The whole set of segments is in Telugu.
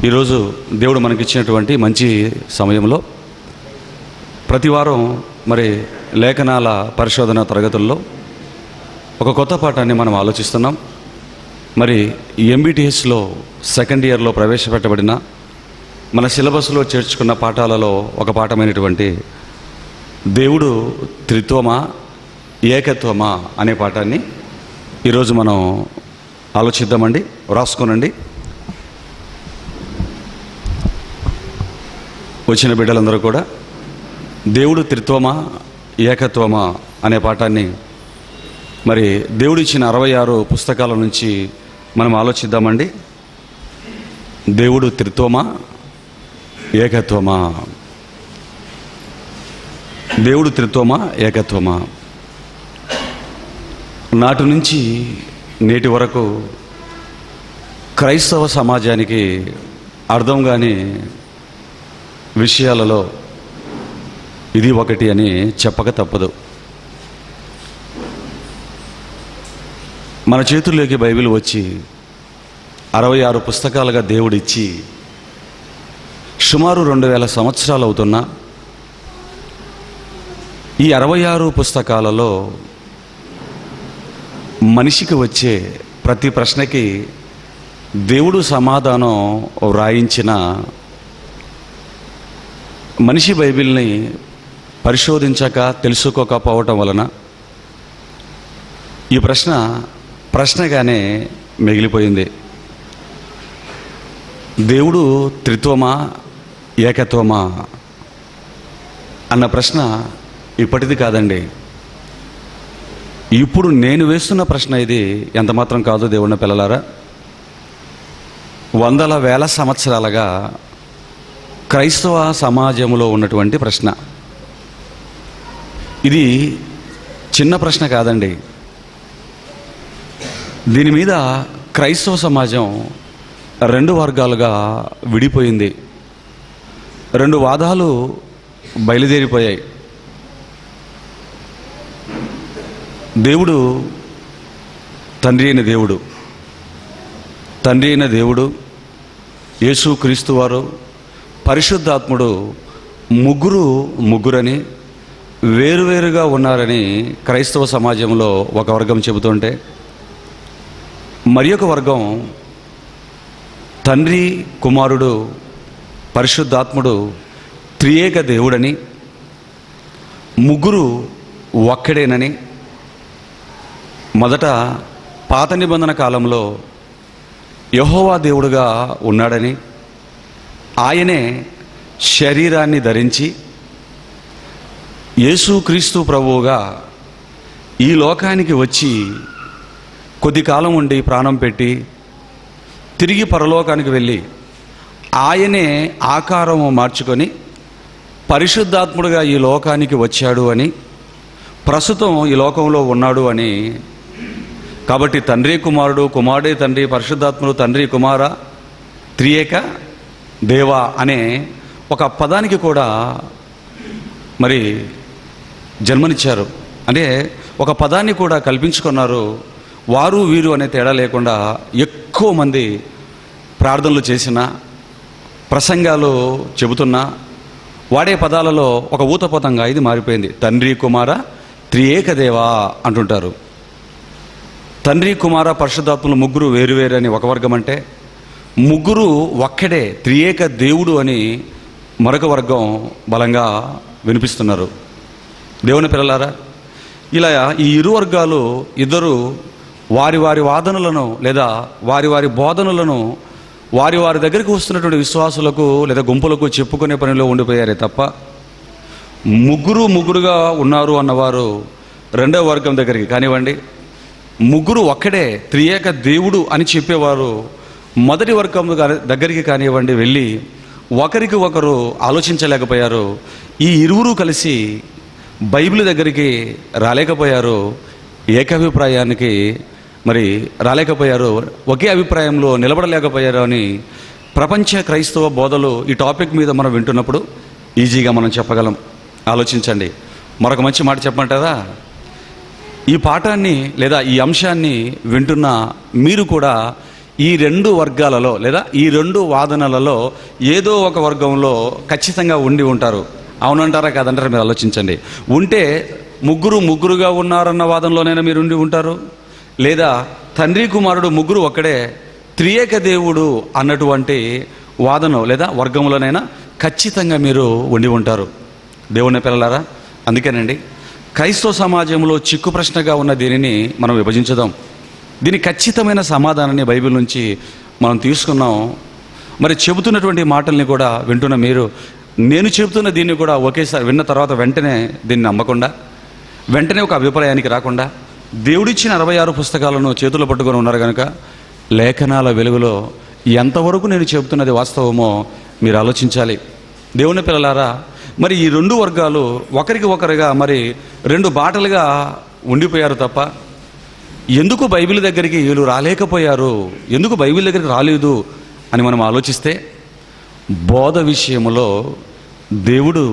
ఈరోజు దేవుడు మనకిచ్చినటువంటి మంచి సమయంలో ప్రతివారం మరి లేఖనాల పరిశోధన తరగతుల్లో ఒక కొత్త పాఠాన్ని మనం ఆలోచిస్తున్నాం. మరి ఎంబీటీఎస్లో సెకండ్ ఇయర్లో ప్రవేశపెట్టబడిన మన సిలబస్లో చేర్చుకున్న పాఠాలలో ఒక పాఠమైనటువంటి దేవుడు త్రిత్వమా ఏకత్వమా అనే పాఠాన్ని ఈరోజు మనం ఆలోచిద్దామండి. రాసుకోనండి. వచ్చిన బిడ్డలందరూ కూడా దేవుడు త్రిత్వమా ఏకత్వమా అనే పాఠాన్ని మరి దేవుడు ఇచ్చిన 66 పుస్తకాల నుంచి మనం ఆలోచిద్దామండి. దేవుడు త్రిత్వమా ఏకత్వమా, దేవుడు త్రిత్వమా ఏకత్వమా. నాటి నుంచి నేటి వరకు క్రైస్తవ సమాజానికి అర్థం కాని విషయాలలో ఇది ఒకటి అని చెప్పక తప్పదు. మన చేతుల్లోకి బైబిల్ వచ్చి 66 పుస్తకాలుగా దేవుడిచ్చి సుమారు 2000 సంవత్సరాలు అవుతున్నా ఈ 66 పుస్తకాలలో మనిషికి వచ్చే ప్రతి ప్రశ్నకి దేవుడు సమాధానం వ్రాయించిన మనిషి బైబిల్ని పరిశోధించక తెలుసుకోకపోవటం వలన ఈ ప్రశ్నగానే మిగిలిపోయింది. దేవుడు త్రిత్వమా ఏకత్వమా అన్న ప్రశ్న ఇప్పటిది కాదండి. ఇప్పుడు నేను వేస్తున్న ప్రశ్న ఇది ఎంత మాత్రం కాదు దేవుని పిల్లలారా. వందల వేల సంవత్సరాలుగా క్రైస్తవ సమాజంలో ఉన్నటువంటి ప్రశ్న. ఇది చిన్న ప్రశ్న కాదండి. దీని మీద క్రైస్తవ సమాజం 2 వర్గాలుగా విడిపోయింది. 2 వాదాలు బయలుదేరిపోయాయి. దేవుడు తండ్రి అయిన దేవుడు యేసు క్రీస్తు వారు పరిశుద్ధాత్ముడు ముగ్గురని వేరువేరుగా ఉన్నారని క్రైస్తవ సమాజంలో ఒక వర్గం చెబుతుంటే, మరి ఒక వర్గం తండ్రి కుమారుడు పరిశుద్ధాత్ముడు త్రియేక దేవుడని, ముగ్గురు ఒక్కడేనని, మొదట పాత నిబంధన కాలంలో యెహోవా దేవుడుగా ఉన్నాడని, ఆయనే శరీరాన్ని ధరించి యేసుక్రీస్తు ప్రభువుగా ఈ లోకానికి వచ్చి కొద్ది కాలం ఉండి ప్రాణం పెట్టి తిరిగి పరలోకానికి వెళ్ళి ఆయనే ఆకారం మార్చుకొని పరిశుద్ధాత్ముడుగా ఈ లోకానికి వచ్చాడు అని, ప్రస్తుతం ఈ లోకంలో ఉన్నాడు అని. కాబట్టి తండ్రి కుమారుడు, కుమారుడే తండ్రి, పరిశుద్ధాత్ముడు తండ్రి కుమార త్రియేక దేవా అనే ఒక పదానికి కూడా మరి జన్మనిచ్చారు. అంటే ఒక పదాన్ని కూడా కల్పించుకున్నారు. వారు వీరు అనే తేడా లేకుండా ఎక్కువ మంది ప్రార్థనలు చేసిన, ప్రసంగాలు చెబుతున్నా వాడే పదాలలో ఒక ఊతపదంగా ఇది మారిపోయింది. తండ్రి కుమార త్రియేక దేవా అంటుంటారు. తండ్రి కుమార పరిశుద్ధాత్మలు ముగ్గురు వేరువేరు అని ఒక వర్గం అంటే, ముగ్గురు ఒక్కడే త్రియేక దేవుడు అని మరొక వర్గం బలంగా వినిపిస్తున్నారు. దేవుని పిల్లలారా, ఇలా ఈ ఇరు వర్గాలు ఇద్దరు వారి వారి వాదనలను లేదా వారి వారి బోధనలను వారి వారి దగ్గరికి వస్తున్నటువంటి విశ్వాసులకు లేదా గుంపులకు చెప్పుకునే పనిలో ఉండిపోయారే తప్ప, ముగ్గురుగా ఉన్నారు అన్నవారు రెండవ వర్గం దగ్గరికి కానివ్వండి, ముగ్గురు ఒక్కడే త్రియేక దేవుడు అని చెప్పేవారు మొదటి వర్గం దగ్గరికి కానివ్వండి వెళ్ళి ఒకరికి ఒకరు ఆలోచించలేకపోయారు. ఈ ఇరువురు కలిసి బైబిల్ దగ్గరికి రాలేకపోయారు. ఏకాభిప్రాయానికి మరి రాలేకపోయారు. ఒకే అభిప్రాయంలో నిలబడలేకపోయారు అని ప్రపంచ క్రైస్తవ బోధలు ఈ టాపిక్ మీద మనం వింటున్నప్పుడు ఈజీగా మనం చెప్పగలం. ఆలోచించండి. మరొక మంచి మాట చెప్పమంటారా? ఈ పాఠాన్ని లేదా ఈ అంశాన్ని వింటున్న మీరు కూడా ఈ రెండు వర్గాలలో లేదా ఈ రెండు వాదనలలో ఏదో ఒక వర్గంలో ఖచ్చితంగా ఉండి ఉంటారు. అవునంటారా కాదంటారా మీరు ఆలోచించండి. ఉంటే ముగ్గురుగా ఉన్నారన్న వాదనలోనైనా మీరు ఉండి ఉంటారు, లేదా తండ్రి కుమారుడు ముగ్గురు ఒక్కడే త్రియేక దేవుడు అన్నటువంటి వాదన లేదా వర్గంలోనైనా ఖచ్చితంగా మీరు ఉండి ఉంటారు. దేవుని పిల్లలారా, అందుకేనండి క్రైస్తవ సమాజంలో చిక్కు ప్రశ్నగా ఉన్న దీనిని మనం విభజించుదాం. దీని ఖచ్చితమైన సమాధానాన్ని బైబిల్ నుంచి మనం తీసుకున్నాం. మరి చెబుతున్నటువంటి మాటల్ని కూడా వింటున్న మీరు, నేను చెబుతున్న దీన్ని కూడా ఒకేసారి విన్న తర్వాత వెంటనే దీన్ని నమ్మకుండా, వెంటనే ఒక అభిప్రాయానికి రాకుండా, దేవుడిచ్చిన 66 పుస్తకాలను చేతుల్లో పట్టుకొని ఉన్నారు కనుక లేఖనాల వెలుగులో ఎంతవరకు నేను చెబుతున్నది వాస్తవమో మీరు ఆలోచించాలి. దేవుని పిల్లలారా, మరి ఈ రెండు వర్గాలు ఒకరికి ఒకరుగా మరి రెండు బాటలుగా ఉండిపోయారు తప్ప ఎందుకు బైబిల్ దగ్గరికి వీళ్ళు రాలేకపోయారు, ఎందుకు బైబిల్ దగ్గరికి రాలేదు అని మనం ఆలోచిస్తే, బోధ విషయంలో దేవుడు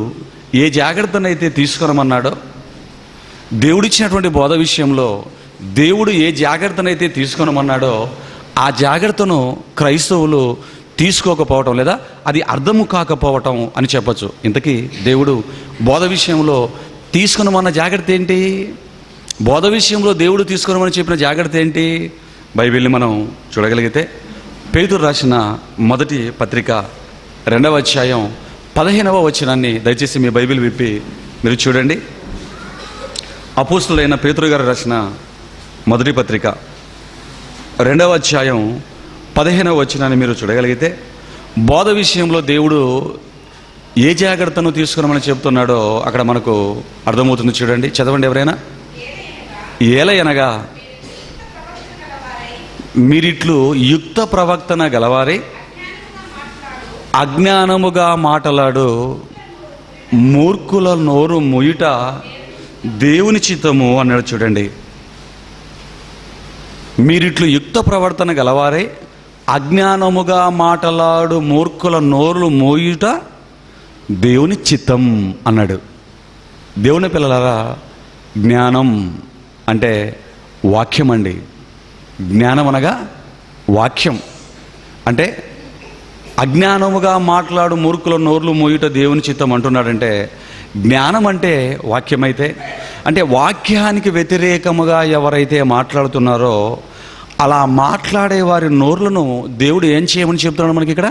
ఏ జాగ్రత్తనైతే తీసుకురమన్నాడో, దేవుడిచ్చినటువంటి బోధ విషయంలో దేవుడు ఏ జాగ్రత్తనైతే తీసుకురమన్నాడో ఆ జాగ్రత్తను క్రైస్తవులు తీసుకోకపోవటం లేదా అది అర్థము కాకపోవటం అని చెప్పచ్చు. ఇంతకీ దేవుడు బోధ విషయంలో తీసుకునమన్న జాగ్రత్త ఏంటి? బోధ విషయంలో దేవుడు తీసుకునమని చెప్పిన జాగ్రత్త ఏంటి? బైబిల్ని మనం చూడగలిగితే పేతురు రాసిన మొదటి పత్రిక 2వ అధ్యాయం 15వ వచనాన్ని దయచేసి మీ బైబిల్ విప్పి మీరు చూడండి. అపోస్తులైన పేతురు గారు రాసిన మొదటి పత్రిక 2వ అధ్యాయం 15వ వచనాన్ని మీరు చూడగలిగితే బోధ విషయంలో దేవుడు ఏ జాగ్రత్తను తీసుకున్నామని చెప్తున్నాడో అక్కడ మనకు అర్థమవుతుంది. చూడండి, చదవండి ఎవరైనా. ఏలయనగా మీరిట్లు యుక్త ప్రవక్తన గలవారై అజ్ఞానముగా మాటలాడు మూర్ఖుల నోరు ముయుట దేవుని చిత్తము అన్నాడు. చూడండి, మీరిట్లు యుక్త ప్రవర్తన గలవారే అజ్ఞానముగా మాటలాడు మూర్ఖుల నోరు మోయుట దేవుని చిత్తం అన్నాడు. దేవుని పిల్లలారా, జ్ఞానం అంటే వాక్యం అండి. జ్ఞానం అనగా వాక్యం. అంటే అజ్ఞానముగా మాట్లాడు మూర్ఖుల నోర్లు మోయుట దేవుని చిత్తం అంటున్నాడంటే జ్ఞానం అంటే వాక్యమైతే, అంటే వాక్యానికి వ్యతిరేకముగా ఎవరైతే మాట్లాడుతున్నారో అలా మాట్లాడే వారి నోర్లను దేవుడు ఏం చేయమని చెప్తున్నాడు మనకి ఇక్కడ?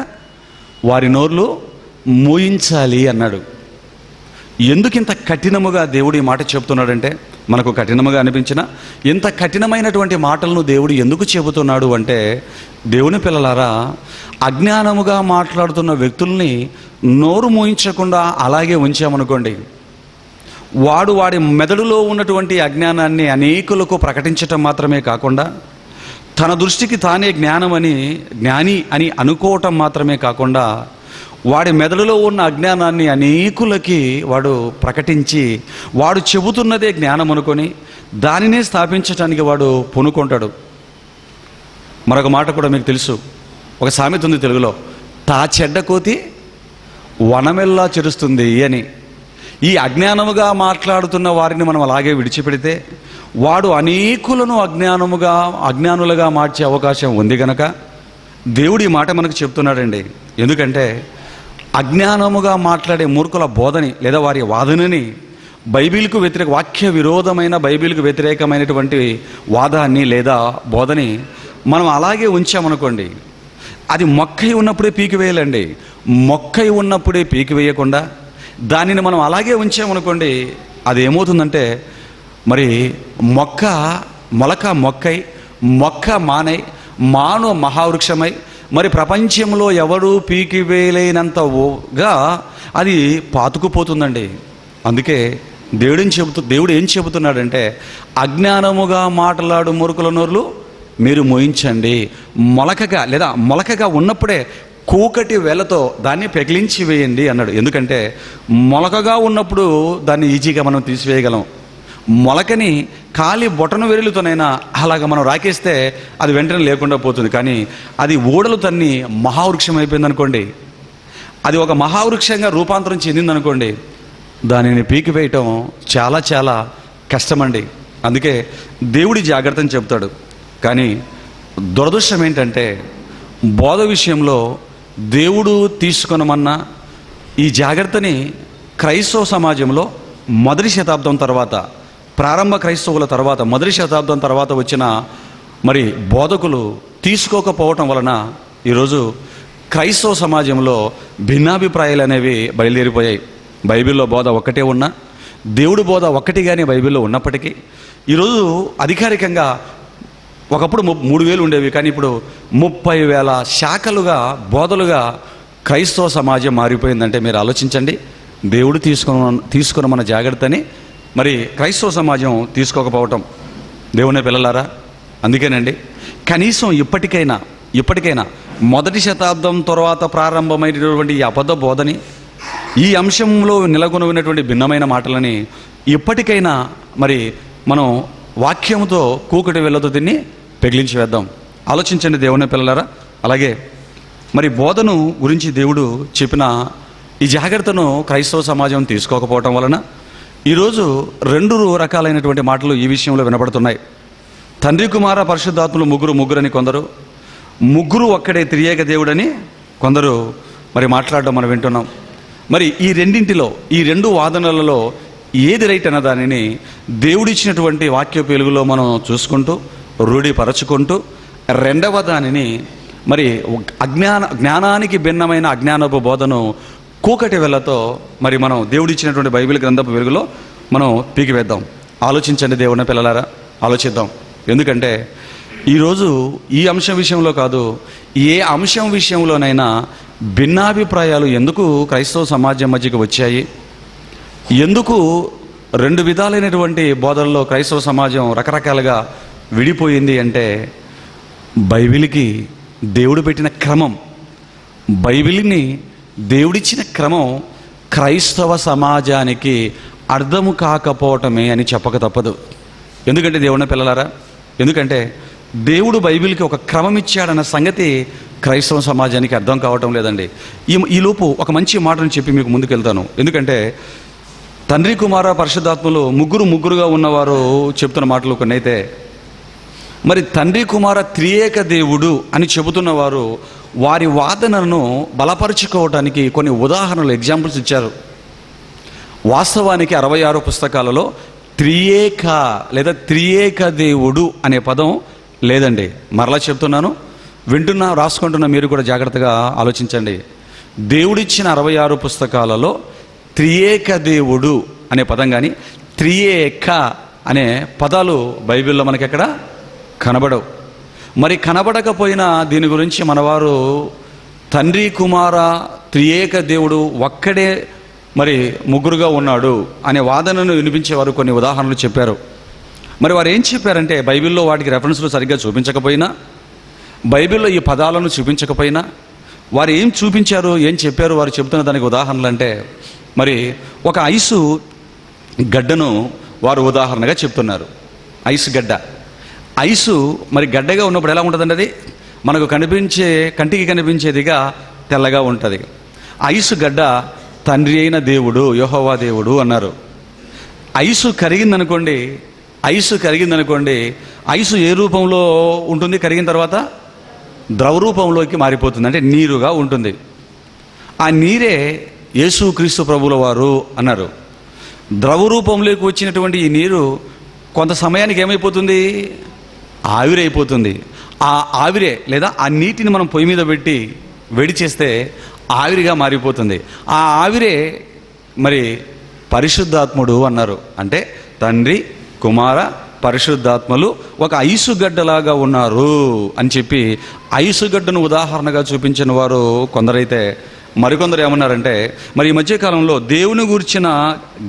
వారి నోర్లు మూయించాలి అన్నాడు. ఎందుకు ఇంత కఠినముగా దేవుడు ఈ మాట చెప్తున్నాడంటే, మనకు కఠినముగా అనిపించిన ఇంత కఠినమైనటువంటి మాటలను దేవుడు ఎందుకు చెబుతున్నాడు అంటే, దేవుని పిల్లలారా, అజ్ఞానముగా మాట్లాడుతున్న వ్యక్తుల్ని నోరు మూయించకుండా అలాగే ఉంచామనుకోండి, వాడి మెదడులో ఉన్నటువంటి అజ్ఞానాన్ని అనేకులకు ప్రకటించటం మాత్రమే కాకుండా, తన దృష్టికి తానే జ్ఞాని అని అనుకోవటం మాత్రమే కాకుండా, వాడి మెదడులో ఉన్న అజ్ఞానాన్ని అనేకులకి వాడు ప్రకటించి వాడు చెబుతున్నదే జ్ఞానం అనుకొని దానినే స్థాపించటానికి వాడు పూనుకుంటాడు. మరొక మాట కూడా మీకు తెలుసు, ఒక సామెత ఉంది తెలుగులో, తా చెడ్డ కోతి వనమెల్లా చెరుస్తుంది అని. ఈ అజ్ఞానముగా మాట్లాడుతున్న వారిని మనం అలాగే విడిచిపెడితే వాడు అనేకులను అజ్ఞానులుగా మార్చే అవకాశం ఉంది గనక దేవుడు ఈ మాట మనకు చెప్తున్నాడండి. ఎందుకంటే అజ్ఞానముగా మాట్లాడే మూర్ఖుల బోధని లేదా వారి వాదనని, బైబిల్కు వ్యతిరేక వాక్య విరోధమైన బైబిల్కు వ్యతిరేకమైనటువంటి వాదాన్ని లేదా బోధని మనం అలాగే ఉంచామనుకోండి, అది మొక్కై ఉన్నప్పుడే పీకివేయాలండి. మొక్కై ఉన్నప్పుడే పీకివేయకుండా దానిని మనం అలాగే ఉంచామనుకోండి, అది ఏమవుతుందంటే మరి మొలక మొక్కై, మొక్క మాను మహావృక్షమై, మరి ప్రపంచంలో ఎవరూ పీకివేయలేనంతగా అది పాతుకుపోతుందండి. అందుకే దేవుడు ఏం చెబుతున్నాడంటే, అజ్ఞానముగా మాట్లాడు మూర్ఖుల నోర్లు మీరు మోయించండి. మొలకగా ఉన్నప్పుడే కూకటి వేలతో దాన్ని పెకిలించి వేయండి అన్నాడు. ఎందుకంటే మొలకగా ఉన్నప్పుడు దాన్ని ఈజీగా మనం తీసివేయగలం. మొలకని ఖాళీ బొటను వెరులుతోనైనా అలాగ మనం రాకేస్తే అది వెంటనే లేకుండా పోతుంది. కానీ అది ఊడలు తన్ని మహావృక్షం అయిపోయింది అనుకోండి, అది ఒక మహావృక్షంగా రూపాంతరం చెందిందనుకోండి, దానిని పీకివేయటం చాలా చాలా కష్టమండి. అందుకే దేవుడి జాగ్రత్తని చెప్తాడు. కానీ దురదృష్టం ఏంటంటే బోధ విషయంలో దేవుడు తీసుకొనమన్న ఈ జాగ్రత్తని క్రైస్తవ సమాజంలో మొదటి శతాబ్దం తర్వాత, ప్రారంభ క్రైస్తవుల తర్వాత మొదటి శతాబ్దం తర్వాత వచ్చిన మరి బోధకులు తీసుకోకపోవటం వలన ఈరోజు క్రైస్తవ సమాజంలో భిన్నాభిప్రాయాలు అనేవి బయలుదేరిపోయాయి. బైబిల్లో బోధ ఒక్కటే ఉన్నా, దేవుడి బోధ ఒక్కటిగానే బైబిల్లో ఉన్నప్పటికీ ఈరోజు అధికారికంగా ఒకప్పుడు 3,000 ఉండేవి, కానీ ఇప్పుడు 30,000 శాఖలుగా బోధలుగా క్రైస్తవ సమాజం మారిపోయిందంటే మీరు ఆలోచించండి. దేవుడు తీసుకున్న మన జాగ్రత్తని మరి క్రైస్తవ సమాజం తీసుకోకపోవటం. దేవుని పిల్లలారా, అందుకేనండి కనీసం ఇప్పటికైనా మొదటి శతాబ్దం తర్వాత ప్రారంభమైనటువంటి ఈ అబద్ధ బోధని, ఈ అంశంలో నెలకొన్నటువంటి భిన్నమైన మాటలని ఇప్పటికైనా మరి మనం వాక్యంతో కూకటి వెళ్ళతో దీన్ని పెగిలించి వేద్దాం. ఆలోచించండి దేవుని పిల్లలారా. అలాగే మరి బోధను గురించి దేవుడు చెప్పిన ఈ జాగ్రత్తను క్రైస్తవ సమాజం తీసుకోకపోవటం వలన ఈరోజు 2 రకాలైనటువంటి మాటలు ఈ విషయంలో వినపడుతున్నాయి. తండ్రి కుమార పరిశుద్ధాత్మలు ముగ్గురు అని కొందరు, ముగ్గురు ఒక్కడే త్రియేక దేవుడని కొందరు మరి మాట్లాడడం మనం వింటున్నాం. మరి ఈ రెండింటిలో, ఈ 2 వాదనలలో ఏది రైట్ అన్న దానిని దేవుడిచ్చినటువంటి వాక్య వెలుగులో మనం చూసుకుంటూ రూఢిపరచుకుంటూ, రెండవ దానిని మరి జ్ఞానానికి భిన్నమైన అజ్ఞానపు బోధను కూకటి వెళ్ళతో మరి మనం దేవుడిచ్చినటువంటి బైబిల్ గ్రంథపు వెలుగులో మనం పీకివేద్దాం. ఆలోచించండి దేవుని పిల్లలారా, ఆలోచిద్దాం. ఎందుకంటే ఈరోజు ఈ అంశం విషయంలో కాదు, ఏ అంశం విషయంలోనైనా భిన్నాభిప్రాయాలు ఎందుకు క్రైస్తవ సమాజం మధ్యకి వచ్చాయి? ఎందుకు 2 విధాలైనటువంటి బోధనలో క్రైస్తవ సమాజం రకరకాలుగా విడిపోయింది అంటే బైబిల్కి దేవుడు పెట్టిన క్రమం, బైబిల్ని దేవుడిచ్చిన క్రమం క్రైస్తవ సమాజానికి అర్థము కాకపోవటమే అని చెప్పక తప్పదు. ఎందుకంటే దేవుని పిల్లలారా, ఎందుకంటే దేవుడు బైబిల్కి ఒక క్రమం ఇచ్చాడన్న సంగతి క్రైస్తవ సమాజానికి అర్థం కావటం లేదండి. ఈలోపు ఒక మంచి మాటను చెప్పి మీకు ముందుకెళ్తాను. ఎందుకంటే తండ్రి కుమార పరిశుద్ధాత్మలు ముగ్గురుగా ఉన్నవారు చెప్తున్న మాటలు కొన్ని అయితే, మరి తండ్రి కుమార త్రియేక దేవుడు అని చెబుతున్నవారు వారి వాదనను బలపరుచుకోవడానికి కొన్ని ఉదాహరణలు, ఎగ్జాంపుల్స్ ఇచ్చారు. వాస్తవానికి 66 పుస్తకాలలో త్రియేక లేదా త్రియేక దేవుడు అనే పదం లేదండి. మరలా చెప్తున్నాను, వింటున్నా రాసుకుంటున్నా మీరు కూడా జాగ్రత్తగా ఆలోచించండి. దేవుడిచ్చిన 66 పుస్తకాలలో త్రియేక దేవుడు అనే పదం కానీ త్రియేక అనే పదాలు బైబిల్లో మనకి ఎక్కడ కనబడవు. మరి కనబడకపోయినా దీని గురించి మనవారు తండ్రి కుమార త్రియేక దేవుడు ఒక్కడే మరి ముగ్గురుగా ఉన్నాడు అనే వాదనను వినిపించేవారు కొన్ని ఉదాహరణలు చెప్పారు. మరి వారు ఏం చెప్పారంటే బైబిల్లో వాటికి రెఫరెన్స్లు సరిగ్గా చూపించకపోయినా, బైబిల్లో ఈ పదాలను చూపించకపోయినా వారు ఏం చూపించారు, ఏం చెప్పారు వారు చెబుతున్న దానికి ఉదాహరణలు అంటే, మరి ఒక ఐసు గడ్డను వారు ఉదాహరణగా చెప్తున్నారు. ఐసు గడ్డ, ఐసు మరి గడ్డగా ఉన్నప్పుడు ఎలా ఉంటుందండి? అది మనకు కంటికి కనిపించేదిగా తెల్లగా ఉంటుంది. ఐసు గడ్డ తండ్రి అయిన దేవుడు యెహోవా దేవుడు అన్నారు. ఐసు కరిగిందనుకోండి, ఐసు ఏ రూపంలో ఉంటుంది? కరిగిన తర్వాత ద్రవ రూపంలోకి మారిపోతుంది, అంటే నీరుగా ఉంటుంది. ఆ నీరే యేసుక్రీస్తు ప్రభువుల వారు అన్నారు. ద్రవ రూపంలోకి వచ్చినటువంటి ఈ నీరు కొంత సమయానికి ఏమైపోతుంది? ఆవిరైపోతుంది. ఆ ఆవిరే లేదా ఆ నీటిని మనం పొయ్యి మీద పెట్టి వేడి చేస్తే ఆవిరిగా మారిపోతుంది. ఆ ఆవిరే మరి పరిశుద్ధాత్ముడు అన్నారు. అంటే తండ్రి కుమార పరిశుద్ధాత్మలు ఒక ఐసుగడ్డలాగా ఉన్నారు అని చెప్పి ఐసుగడ్డను ఉదాహరణగా చూపించిన వారు కొందరైతే, మరికొందరు ఏమన్నారంటే, మరి ఈ మధ్యకాలంలో దేవుని గురించిన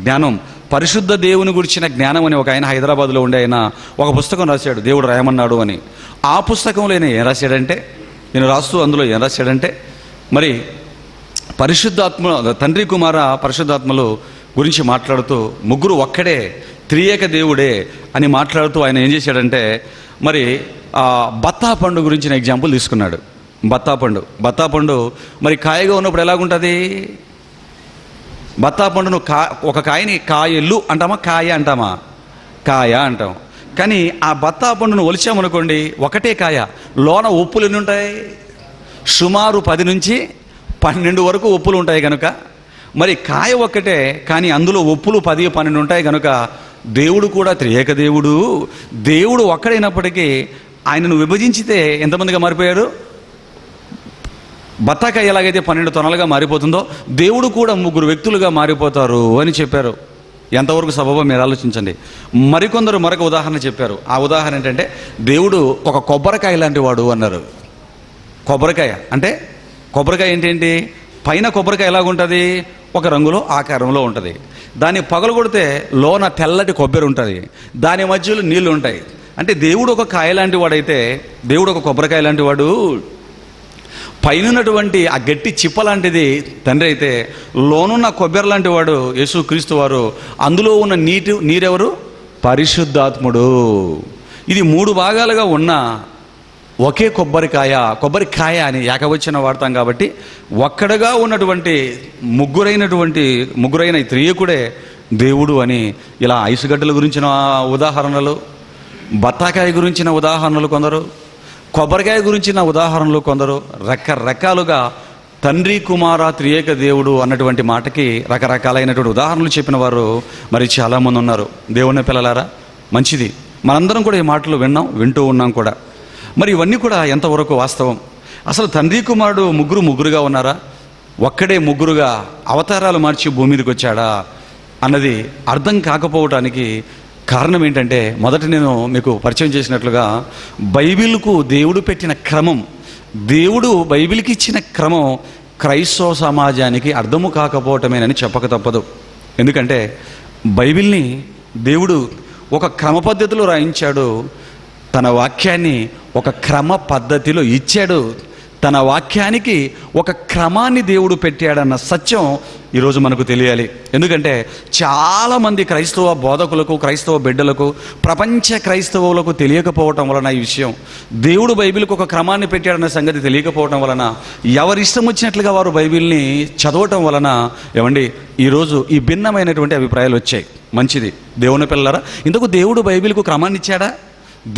జ్ఞానం, పరిశుద్ధ దేవుని గురించిన జ్ఞానం అని ఒక ఆయన హైదరాబాద్లో ఉండే ఆయన ఒక పుస్తకం రాశాడు, దేవుడు రాయమన్నాడు అని. ఆ పుస్తకంలో ఆయన ఏం రాశాడంటే, నేను రాస్తూ అందులో ఏం రాశాడంటే, మరి పరిశుద్ధాత్మ తండ్రి కుమార పరిశుద్ధాత్మలు గురించి మాట్లాడుతూ ముగ్గురు ఒక్కడే త్రియేక దేవుడే అని మాట్లాడుతూ ఆయన ఏం చేశాడంటే, మరి బత్తాపండు గురించిన ఎగ్జాంపుల్ తీసుకున్నాడు. బత్తాపండు మరి కాయగా ఉన్నప్పుడు ఎలాగుంటుంది? బత్తాపండును ఒక కాయని కాయలు అంటామా, కాయ అంటామా? కాయ అంటాం. కానీ ఆ బత్తాయి పండును ఒలిచామనుకోండి, ఒకటే కాయ, లోన ఉప్పులు ఎన్ని ఉంటాయి? సుమారు 10 నుంచి 12 వరకు ఉప్పులు ఉంటాయి కనుక, మరి కాయ ఒక్కటే కానీ అందులో ఉప్పులు 10, 12 ఉంటాయి కనుక దేవుడు కూడా త్రియేక దేవుడు. దేవుడు ఒక్కడైనప్పటికీ ఆయనను విభజించితే ఎంతమందిగా మారిపోయారు? బత్తాకాయ ఎలాగైతే 12 తొనలుగా మారిపోతుందో దేవుడు కూడా 3 వ్యక్తులుగా మారిపోతారు అని చెప్పారు. ఎంతవరకు సబబో మీరు ఆలోచించండి. మరికొందరు మరొక ఉదాహరణ చెప్పారు. ఆ ఉదాహరణ ఏంటంటే, దేవుడు ఒక కొబ్బరికాయ లాంటి వాడు అన్నారు. కొబ్బరికాయ అంటే, కొబ్బరికాయ ఏంటేంటి? పైన కొబ్బరికాయ ఎలాగుంటుంది? ఒక రంగులో ఆకారంలో ఉంటుంది. దాన్ని పగలగొడితే లోన తెల్లటి కొబ్బరి ఉంటుంది, దాని మధ్యలో నీళ్లు ఉంటాయి. అంటే దేవుడు ఒక కాయ లాంటి వాడైతే, దేవుడు ఒక కొబ్బరికాయ లాంటి వాడు, పైనటువంటి ఆ గట్టి చిప్ప లాంటిది తండ్రి అయితే, లోనున్న కొబ్బరి లాంటి వాడు యేసుక్రీస్తు వారు. అందులో ఉన్న నీరెవరు? పరిశుద్ధాత్ముడు. ఇది 3 భాగాలుగా ఉన్న ఒకే కొబ్బరికాయ అని ఏకవచనం వాడతాం కాబట్టి, ఒక్కడగా ఉన్నటువంటి ముగ్గురైన త్రియేకుడే దేవుడు అని. ఇలా ఐసుగడ్డల గురించిన ఉదాహరణలు, బత్తాకాయ గురించిన ఉదాహరణలు కొందరు, కొబ్బరికాయ గురించిన ఉదాహరణలు కొందరు, రకరకాలుగా తండ్రి కుమార త్రియేక దేవుడు అన్నటువంటి మాటకి రకరకాలైనటువంటి ఉదాహరణలు చెప్పిన వారు మరి చాలామంది ఉన్నారు. దేవుని పిల్లలారా, మంచిది. మనందరం కూడా ఈ మాటలు వింటూ ఉన్నాం కూడా. మరి ఇవన్నీ కూడా ఎంతవరకు వాస్తవం? అసలు తండ్రి కుమారుడు ముగ్గురుగా ఉన్నారా? ఒక్కడే ముగ్గురుగా అవతారాలు మార్చి భూమి మీదకి వచ్చాడా అన్నది అర్థం కాకపోవటానికి కారణం ఏంటంటే, మొదట నేను మీకు పరిచయం చేసినట్లుగా బైబిల్కు దేవుడు పెట్టిన క్రమం, దేవుడు బైబిల్కి ఇచ్చిన క్రమం క్రైస్తవ సమాజానికి అర్థము కాకపోవటమేనని చెప్పక తప్పదు. ఎందుకంటే బైబిల్ని దేవుడు ఒక క్రమ పద్ధతిలో రాయించాడు, తన వాక్యాన్ని ఒక క్రమ పద్ధతిలో ఇచ్చాడు, తన వాక్యానికి ఒక క్రమాన్ని దేవుడు పెట్టాడన్న సత్యం ఈరోజు మనకు తెలియాలి. ఎందుకంటే చాలామంది క్రైస్తవ బోధకులకు, క్రైస్తవ బిడ్డలకు, ప్రపంచ క్రైస్తవులకు తెలియకపోవటం వలన ఈ విషయం, దేవుడు బైబిల్కి ఒక క్రమాన్ని పెట్టాడన్న సంగతి తెలియకపోవటం వలన, ఎవరిష్టం వచ్చినట్లుగా వారు బైబిల్ని చదవటం వలన ఈరోజు ఈ భిన్నమైనటువంటి అభిప్రాయాలు వచ్చాయి. మంచిది దేవుని పిల్లలారా, ఇంతకు దేవుడు బైబిల్కు క్రమాన్ని ఇచ్చాడా?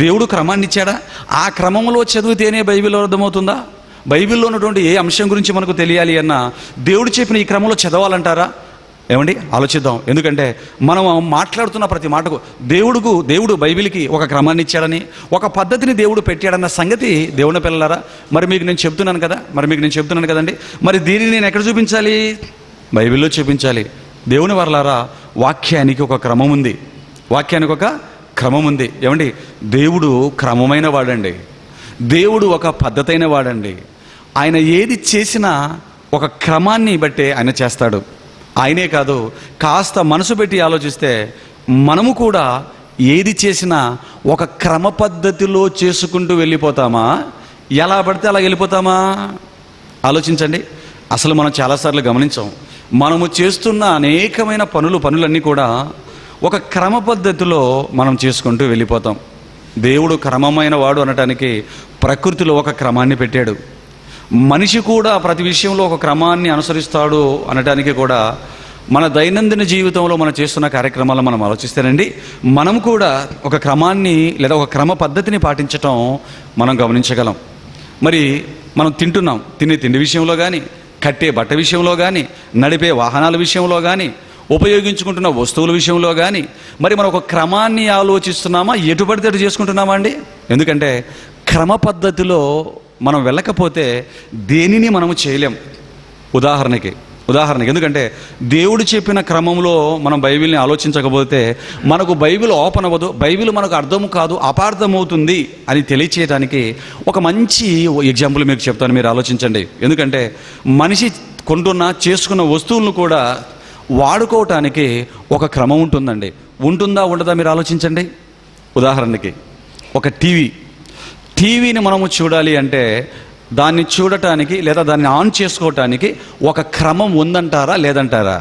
దేవుడు క్రమాన్ని ఇచ్చాడా? ఆ క్రమంలో చదివితేనే బైబిల్ అర్థమవుతుందా? బైబిల్లో ఉన్నటువంటి ఏ అంశం గురించి మనకు తెలియాలి అన్నా దేవుడు చెప్పిన ఈ క్రమంలో చదవాలంటారా? ఆలోచిద్దాం. ఎందుకంటే మనం మాట్లాడుతున్న ప్రతి మాటకు దేవుడు బైబిల్కి ఒక క్రమాన్ని ఇచ్చాడని, ఒక పద్ధతిని దేవుడు పెట్టాడన్న సంగతి దేవుని పిల్లలారా మరి మీకు నేను చెప్తున్నాను కదండి. మరి దీనిని నేను ఎక్కడ చూపించాలి? బైబిల్లో చూపించాలి. దేవుని వర్లారా, వాక్యానికి ఒక క్రమం ఉంది. దేవుడు క్రమమైన వాడండి. దేవుడు ఒక పద్ధతైన వాడండి. ఆయన ఏది చేసినా ఒక క్రమాన్ని బట్టే ఆయన చేస్తాడు. ఆయనే కాదు, కాస్త మనసు పెట్టి ఆలోచిస్తే మనము కూడా ఏది చేసినా ఒక క్రమ పద్ధతిలో చేసుకుంటూ వెళ్ళిపోతామా? ఎలా పడితే అలా వెళ్ళిపోతామా? ఆలోచించండి. అసలు మనం చాలాసార్లు గమనించాం, మనము చేస్తున్న అనేకమైన పనులన్నీ కూడా ఒక క్రమ పద్ధతిలో మనం చేసుకుంటూ వెళ్ళిపోతాం. దేవుడు క్రమమైన వాడు అనటానికి ప్రకృతిలో ఒక క్రమాన్ని పెట్టాడు. మనిషి కూడా ప్రతి విషయంలో ఒక క్రమాన్ని అనుసరిస్తాడు అనటానికి కూడా మన దైనందిన జీవితంలో మనం చేస్తున్న కార్యక్రమాలు మనం ఆలోచిస్తేనండి, మనం కూడా ఒక క్రమాన్ని లేదా ఒక క్రమ పద్ధతిని పాటించటం మనం గమనించగలం. మరి మనం తినే తిండి విషయంలో కానీ, కట్టే బట్ట విషయంలో కానీ, నడిపే వాహనాల విషయంలో కానీ, ఉపయోగించుకుంటున్న వస్తువుల విషయంలో కానీ మరి మనం ఒక క్రమాన్ని ఆలోచిస్తున్నామా? ఎటు పడితే అటు చేసుకుంటున్నామా అండి? ఎందుకంటే క్రమ పద్ధతిలో మనం వెళ్ళకపోతే దేనిని మనము చేయలేం. ఉదాహరణకి ఎందుకంటే దేవుడు చెప్పిన క్రమంలో మనం బైబిల్ని ఆలోచించకపోతే మనకు బైబిల్ ఓపెన్ అవ్వదు, బైబిల్ మనకు అర్థం కాదు, అపార్థమవుతుంది అని తెలియచేయడానికి ఒక మంచి ఎగ్జాంపుల్ మీకు చెప్తాను, మీరు ఆలోచించండి. ఎందుకంటే మనిషి చేసుకున్న వస్తువులను కూడా వాడుకోవటానికి ఒక క్రమం ఉంటుందండి. ఉంటుందా ఉండదా మీరు ఆలోచించండి. ఉదాహరణకి ఒక టీవీని మనము చూడాలి అంటే దాన్ని చూడటానికి లేదా దాన్ని ఆన్ చేసుకోవటానికి ఒక క్రమం ఉందంటారా లేదంటారా?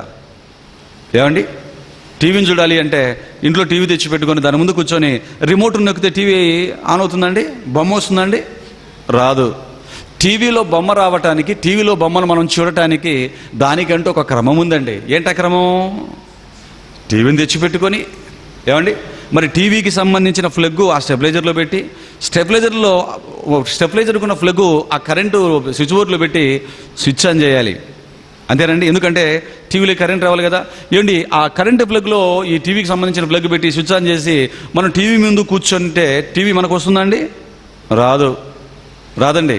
టీవీని చూడాలి అంటే ఇంట్లో టీవీ తెచ్చిపెట్టుకొని దాని ముందు కూర్చొని రిమోట్ నొక్కితే టీవీ ఆన్ అవుతుందండి? బొమ్మ వస్తుందండి? రాదు. టీవీలో బొమ్మ రావటానికి, టీవీలో బొమ్మను మనం చూడటానికి దానికంటూ ఒక క్రమం ఉందండి. ఏంటా క్రమం? టీవీని తెచ్చిపెట్టుకొని మరి టీవీకి సంబంధించిన ప్లగ్ ఆ స్టెబిలైజర్లో పెట్టి స్టెబిలైజర్కు ఉన్న ప్లగ్ ఆ కరెంటు స్విచ్ బోర్డులో పెట్టి స్విచ్ ఆన్ చేయాలి. అంతేనండి. ఎందుకంటే టీవీలో కరెంట్ రావాలి కదా. ఏమండి ఆ కరెంటు ప్లగ్లో ఈ టీవీకి సంబంధించిన ప్లగ్ పెట్టి స్విచ్ ఆన్ చేసి మనం టీవీ ముందు కూర్చుంటే టీవీ మనకు వస్తుందండి? రాదండి.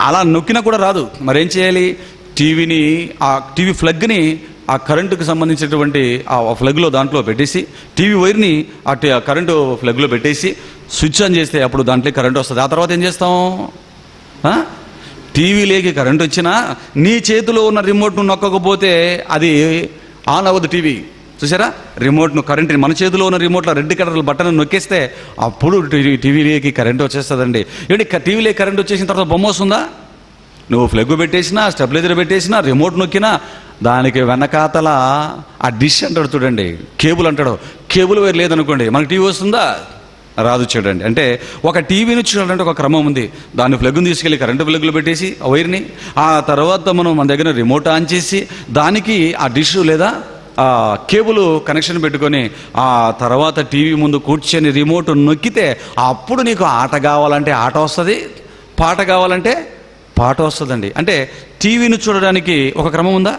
అలా నొక్కినా కూడా రాదు. మరేం చేయాలి? ఆ టీవీ ప్లగ్ని ఆ కరెంటుకు సంబంధించినటువంటి ఆ ప్లగ్లో దాంట్లో పెట్టేసి టీవీ వైర్ని ఆ కరెంటు ప్లగ్లో పెట్టేసి స్విచ్ ఆన్ చేస్తే అప్పుడు దాంట్లో కరెంట్ వస్తుంది. ఆ తర్వాత ఏం చేస్తాం? టీవీలోకి కరెంట్ వచ్చినా నీ చేతిలో ఉన్న రిమోట్ను నొక్కకపోతే అది ఆన్ అవ్వదు టీవీ. చూసారా? రిమోట్ను కరెంట్ మన చేతిలో ఉన్న రిమోట్లో రెడ్ కలర్ బటన్ నొక్కేస్తే అప్పుడు టీవీలోకి కరెంట్ వచ్చేస్తుందండి. ఏంటి టీవీలోకి కరెంట్ వచ్చేసిన తర్వాత బొమ్మ వస్తుందా? నువ్వు ప్లగ్ పెట్టేసినా, స్టెబిలైజర్ పెట్టేసినా, రిమోట్ నొక్కినా దానికి వెనకాతల ఆ డిష్ అంటాడు చూడండి, కేబుల్ అంటాడు, కేబుల్ వైర్ లేదనుకోండి మనకి టీవీ వస్తుందా? రాదు. చూడండి, అంటే ఒక టీవీని చూడాలంటే ఒక క్రమం ఉంది. దాన్ని ప్లగ్ని తీసుకెళ్ళి కరెంటు ప్లగ్లో పెట్టేసి ఆ వైర్ని, ఆ తర్వాత మన దగ్గర రిమోట్ ఆన్ చేసి దానికి ఆ డిష్ లేదా ఆ కేబుల్ కనెక్షన్ పెట్టుకొని ఆ తర్వాత టీవీ ముందు కూర్చొని రిమోట్ నొక్కితే అప్పుడు నీకు ఆట కావాలంటే ఆట వస్తుంది, పాట కావాలంటే పాట వస్తుందండి. అంటే టీవీని చూడడానికి ఒక క్రమం ఉందా?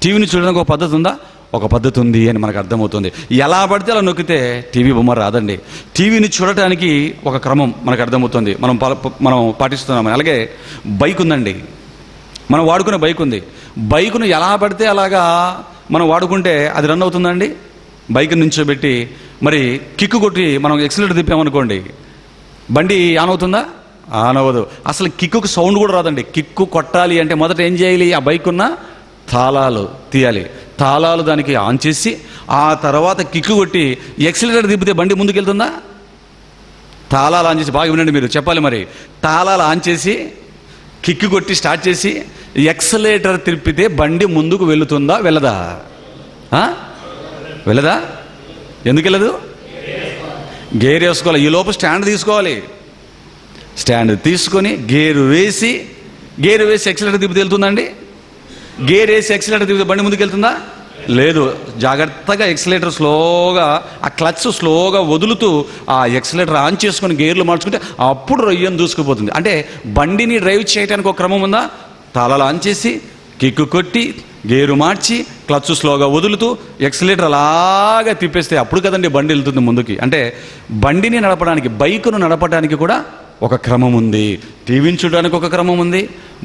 టీవీని చూడడానికి ఒక పద్ధతి ఉందా? ఒక పద్ధతి ఉంది అని మనకు అర్థమవుతుంది. ఎలా పడితే అలా నొక్కితే టీవీ బొమ్మ రాదండి. టీవీని చూడటానికి ఒక క్రమం మనకు అర్థమవుతుంది, మనం పాటిస్తున్నామని. అలాగే బైక్ ఉందండి, మనం వాడుకునే బైక్ ఉంది. బైకును ఎలా పడితే అలాగా మనం వాడుకుంటే అది రన్ అవుతుందండి. బైక్ నుంచోబెట్టి మరి కిక్కు కొట్టి మనం ఎక్సిలేటర్ తిప్పామనుకోండి బండి ఆన్ అవుతుందా? ఆన్ అవ్వదు. అసలు కిక్కుకు సౌండ్ కూడా రాదండి. కిక్కు కొట్టాలి అంటే మొదట ఏం చేయాలి? ఆ బైక్ ఉన్న తాళాలు తీయాలి. తాళాలు దానికి ఆన్ చేసి ఆ తర్వాత కిక్కు కొట్టి ఎక్సిలేటర్ తిప్పితే బండి ముందుకు వెళ్తుందా? తాళాలు ఆన్ చేసి, బాగా వినండి మీరు, చెప్పాలి మరి. తాళాలు ఆన్ చేసి కిక్కు కొట్టి స్టార్ట్ చేసి ఎక్సిలేటర్ తిప్పితే బండి ముందుకు వెళుతుందా? వెళ్ళదా? వెళ్ళదా? ఎందుకు వెళ్ళదు? గేర్ వేసుకోవాలి. ఈ లోపు స్టాండ్ తీసుకోవాలి. స్టాండ్ తీసుకొని గేరు వేసి ఎక్సిలేటర్ తిప్పితే వెళ్తుందండి? గేర్ వేసి ఎక్సిలేటర్ తిప్పితే బండి ముందుకు వెళ్తుందా? లేదు. జాగ్రత్తగా ఎక్సిలేటర్ స్లోగా, ఆ క్లచ్ స్లోగా వదులుతూ ఆ ఎక్సిలేటర్ ఆన్ చేసుకొని గేర్లు మార్చుకుంటే అప్పుడు రొయ్యను దూసుకుపోతుంది. అంటే బండిని డ్రైవ్ చేయడానికి ఒక క్రమం ఉందా? తాళాలు ఆన్ చేసి కిక్కు కొట్టి గేరు మార్చి క్లచ్ స్లోగా వదులుతూ ఎక్సిలేటర్ అలాగా తిప్పేస్తే అప్పుడు కదండి బండి వెళ్తుంది ముందుకి. అంటే బండిని నడపడానికి, బైకును నడపడానికి కూడా ఒక క్రమం ఉంది. టీవీని చూడడానికి ఒక క్రమం ఉంది,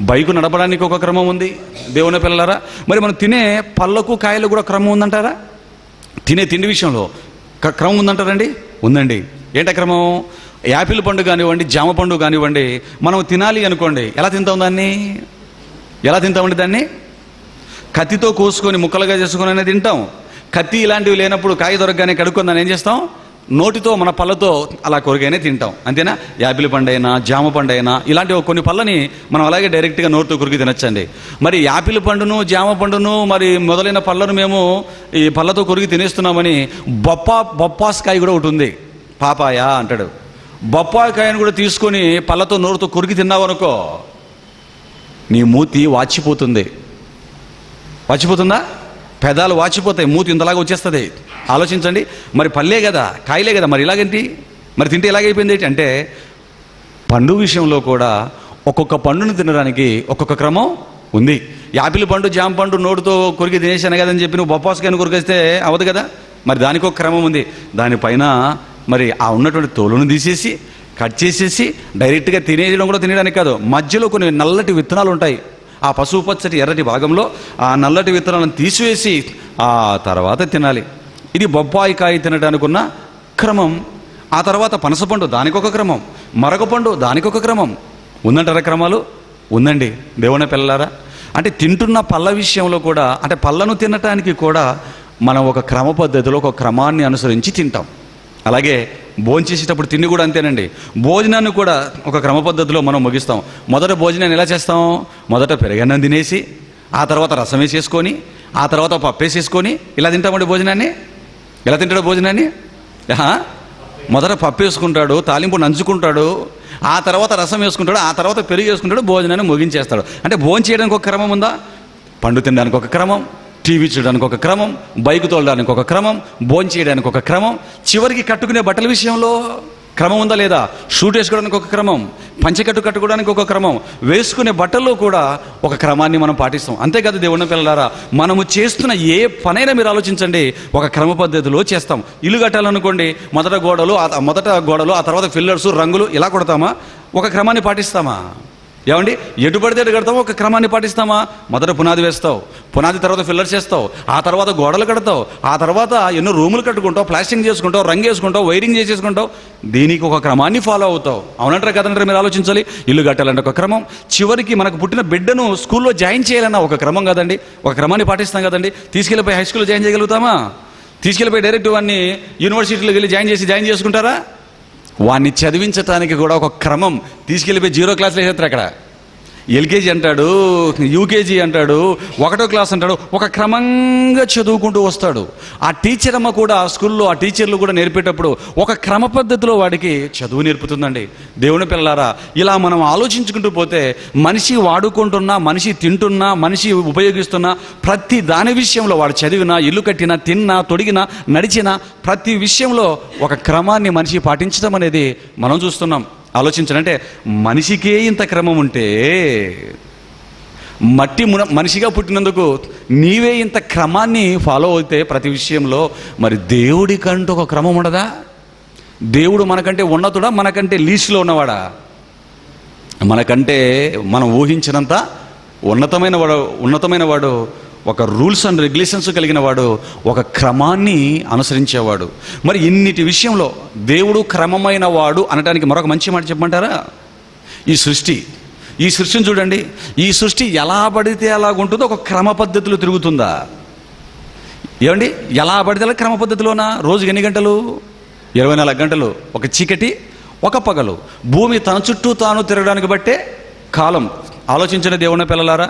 బైకు నడపడానికి ఒక క్రమం ఉంది. దేవుని పిల్లలారా, మరి మనం తినే పళ్ళకు కాయలు కూడా క్రమం ఉందంటారా? తినే తిండి విషయంలో క్రమం ఉందంటారండి? ఉందండి. ఏంట క్రమం? యాపిల్ పండు కానివ్వండి, జామ పండు కానివ్వండి, మనం తినాలి అనుకోండి, ఎలా తింటాం దాన్ని? ఎలా తింటామండి దాన్ని? కత్తితో కోసుకొని ముక్కలుగా చేసుకొని అనేది తింటాం. కత్తి ఇలాంటివి లేనప్పుడు కాయ దొరకగానే కడుక్కొని దాన్ని ఏం చేస్తాం? నోటితో మన పళ్ళతో అలా కొరిగానే తింటాం. అంతేనా? యాపిల్ పండు అయినా, జామ పండు అయినా, ఇలాంటి కొన్ని పళ్ళని మనం అలాగే డైరెక్ట్గా నోటితో కొరికి తినచ్చండి. మరి యాపిల్ పండును, జామ పండును, మరి మొదలైన పళ్ళను మేము ఈ పళ్ళతో కొరికి తినేస్తున్నామని బొప్పాస్కాయ కూడా ఒకటి ఉంది, పాపాయ అంటాడు. బొప్పాయికాయను కూడా తీసుకొని పళ్ళతో నోరుతో కొరికి తిన్నావనుకో నీ మూతి వాచిపోతుంది. వాచిపోతుందా? పెదాలు వాచిపోతాయి, మూతి ఇంతలాగా వచ్చేస్తుంది. ఆలోచించండి. మరి పళ్ళే కదా, కాయలే కదా, మరి ఇలాగేంటి? మరి తింటే ఇలాగైపోయింది ఏంటి అంటే, పండు విషయంలో కూడా ఒక్కొక్క పండును తినడానికి ఒక్కొక్క క్రమం ఉంది. యాపిల్ పండు, జామ పండు నోటితో కొరికి తినేసాను కదని చెప్పి నువ్వు బొప్పాస్కాయను కొరికేస్తే అవ్వదు కదా. మరి దానికి ఒక క్రమం ఉంది. దానిపైన మరి ఆ ఉన్నటువంటి తోలును తీసేసి కట్ చేసేసి డైరెక్ట్గా తినేయడం కూడా తినేయడానికి కాదు, మధ్యలో కొన్ని నల్లటి విత్తనాలు ఉంటాయి. ఆ పసుపు పచ్చటి ఎర్రటి భాగంలో ఆ నల్లటి విత్తనాలను తీసివేసి ఆ తర్వాత తినాలి. ఇది బొప్పాయికాయ తినడానికి ఉన్న క్రమం. ఆ తర్వాత పనసపండు, దానికొక క్రమం. మరొకపండు, దానికొక క్రమం. ఉందంటారా క్రమాలు? ఉందండి దేవుని పిల్లలారా. అంటే తింటున్న పళ్ళ విషయంలో కూడా, అంటే పళ్ళను తినటానికి కూడా మనం ఒక క్రమ పద్ధతిలో ఒక క్రమాన్ని అనుసరించి తింటాం. అలాగే భోంచేసేటప్పుడు తిండి కూడా అంతేనండి. భోజనాన్ని కూడా ఒక క్రమ పద్ధతిలో మనం ముగిస్తాం. మొదట భోజనాన్ని ఎలా చేస్తాం? మొదట పెరుగన్నం తినేసి ఆ తర్వాత రసం వేసేసుకొని ఆ తర్వాత పప్పు వేసేసుకొని ఇలా తింటామండి భోజనాన్ని. ఎలా తింటాడు భోజనాన్ని? మొదట పప్పు వేసుకుంటాడు, తాలింపు నంచుకుంటాడు, ఆ తర్వాత రసం వేసుకుంటాడు, ఆ తర్వాత పెరుగు వేసుకుంటాడు, భోజనాన్ని ముగించేస్తాడు. అంటే భోజనం చేయడానికి ఒక క్రమం ఉందా? పండు తినడానికి ఒక క్రమం, టీవీ చూడడానికి ఒక క్రమం, బైక్ తోలడానికి ఒక క్రమం, భోజనం చేయడానికి ఒక క్రమం, చివరికి కట్టుకునే బట్టల విషయంలో క్రమం ఉందా లేదా? షూట్ వేసుకోవడానికి ఒక క్రమం, పంచకట్టు కట్టుకోవడానికి ఒక క్రమం, వేసుకునే బట్టల్లో కూడా ఒక క్రమాన్ని మనం పాటిస్తాం. అంతేకాదు దేవుని పిల్లలారా, మనము చేస్తున్న ఏ పనైనా మీరు ఆలోచించండి, ఒక క్రమ పద్ధతిలో చేస్తాం. ఇల్లు కట్టాలనుకోండి, మొదట గోడలు, ఆ తర్వాత ఫిల్లర్స్, రంగులు ఇలా కొడతామా? ఒక క్రమాన్ని పాటిస్తామా? ఏమండి, ఎటు పడితే ఎటు కడతావు? ఒక క్రమాన్ని పాటిస్తామా? మొదట పునాది వేస్తావు, పునాది తర్వాత ఫిల్లర్స్ చేస్తావు, ఆ తర్వాత గోడలు కడతావు, ఆ తర్వాత ఎన్నో రూములు కట్టుకుంటావు, ప్లాస్టింగ్ చేసుకుంటావు, రంగు వేసుకుంటావు, వైరింగ్ చేసేసుకుంటావు. దీనికి ఒక క్రమాన్ని ఫాలో అవుతావు. అవునంటారు కదంటారు? మీరు ఆలోచించాలి. ఇల్లు కట్టాలంటే ఒక క్రమం, చివరికి మనకు పుట్టిన బిడ్డను స్కూల్లో జాయిన్ చేయాలన్నా ఒక క్రమం కదండి, ఒక క్రమాన్ని పాటిస్తాం కదండి. తీసుకెళ్ళిపోయి హై స్కూల్లో జాయిన్ చేయగలుగుతామా? తీసుకెళ్ళిపోయి డైరెక్ట్ వాడిని యూనివర్సిటీలోకి వెళ్ళి జాయిన్ చేసుకుంటారా? వాడిని చదివించడానికి కూడా ఒక క్రమం. తీసుకెళ్ళిపోయి 0 క్లాస్లో వేసేస్తారు. అక్కడ ఎల్కేజీ అంటాడు, యూకేజీ అంటాడు, 1వ క్లాస్ అంటాడు. ఒక క్రమంగా చదువుకుంటూ వస్తాడు. ఆ టీచర్ అమ్మ కూడా స్కూల్లో ఆ టీచర్లు కూడా నేర్పేటప్పుడు ఒక క్రమ పద్ధతిలో వాడికి చదువు నేర్పుతుందండి. దేవుని పిల్లలారా, ఇలా మనం ఆలోచించుకుంటూ పోతే మనిషి వాడుకుంటున్నా, మనిషి తింటున్నా, మనిషి ఉపయోగిస్తున్నా ప్రతి దాని విషయంలో, వాడు చదివినా, ఇల్లు కట్టినా, తిన్నా, తొడిగినా, నడిచినా ప్రతి విషయంలో ఒక క్రమాన్ని మనిషి పాటించడం అనేది మనం చూస్తున్నాం. ఆలోచించండి. అంటే మనిషికే ఇంత క్రమం ఉంటే, మనిషిగా పుట్టినందుకు నీవే ఇంత క్రమాన్ని ఫాలో అయితే ప్రతి విషయంలో, మరి దేవుడికంటూ ఒక క్రమం ఉండదా? దేవుడు మనకంటే ఉన్నతుడా? మనకంటే లీస్ట్లో ఉన్నవాడా? మనకంటే మనం ఊహించినంత ఉన్నతమైన వాడు, ఒక రూల్స్ అండ్ రెగ్యులేషన్స్ కలిగిన వాడు, ఒక క్రమాన్ని అనుసరించేవాడు. మరి ఇన్నిటి విషయంలో దేవుడు క్రమమైన వాడు అనడానికి మరొక మంచి మాట చెప్పమంటారా? ఈ సృష్టిని చూడండి. ఈ సృష్టి ఎలా పడితే అలాగుంటుందో ఒక క్రమ పద్ధతిలో తిరుగుతుందా? ఏమండి, ఎలా పడితే అలా క్రమ పద్ధతిలోనా? రోజుకి ఎన్ని గంటలు? 24 గంటలు. ఒక చీకటి, ఒక పగలు. భూమి తన చుట్టూ తాను తిరగడానికి బట్టే కాలం. ఆలోచించండి దేవుని పిల్లలారా.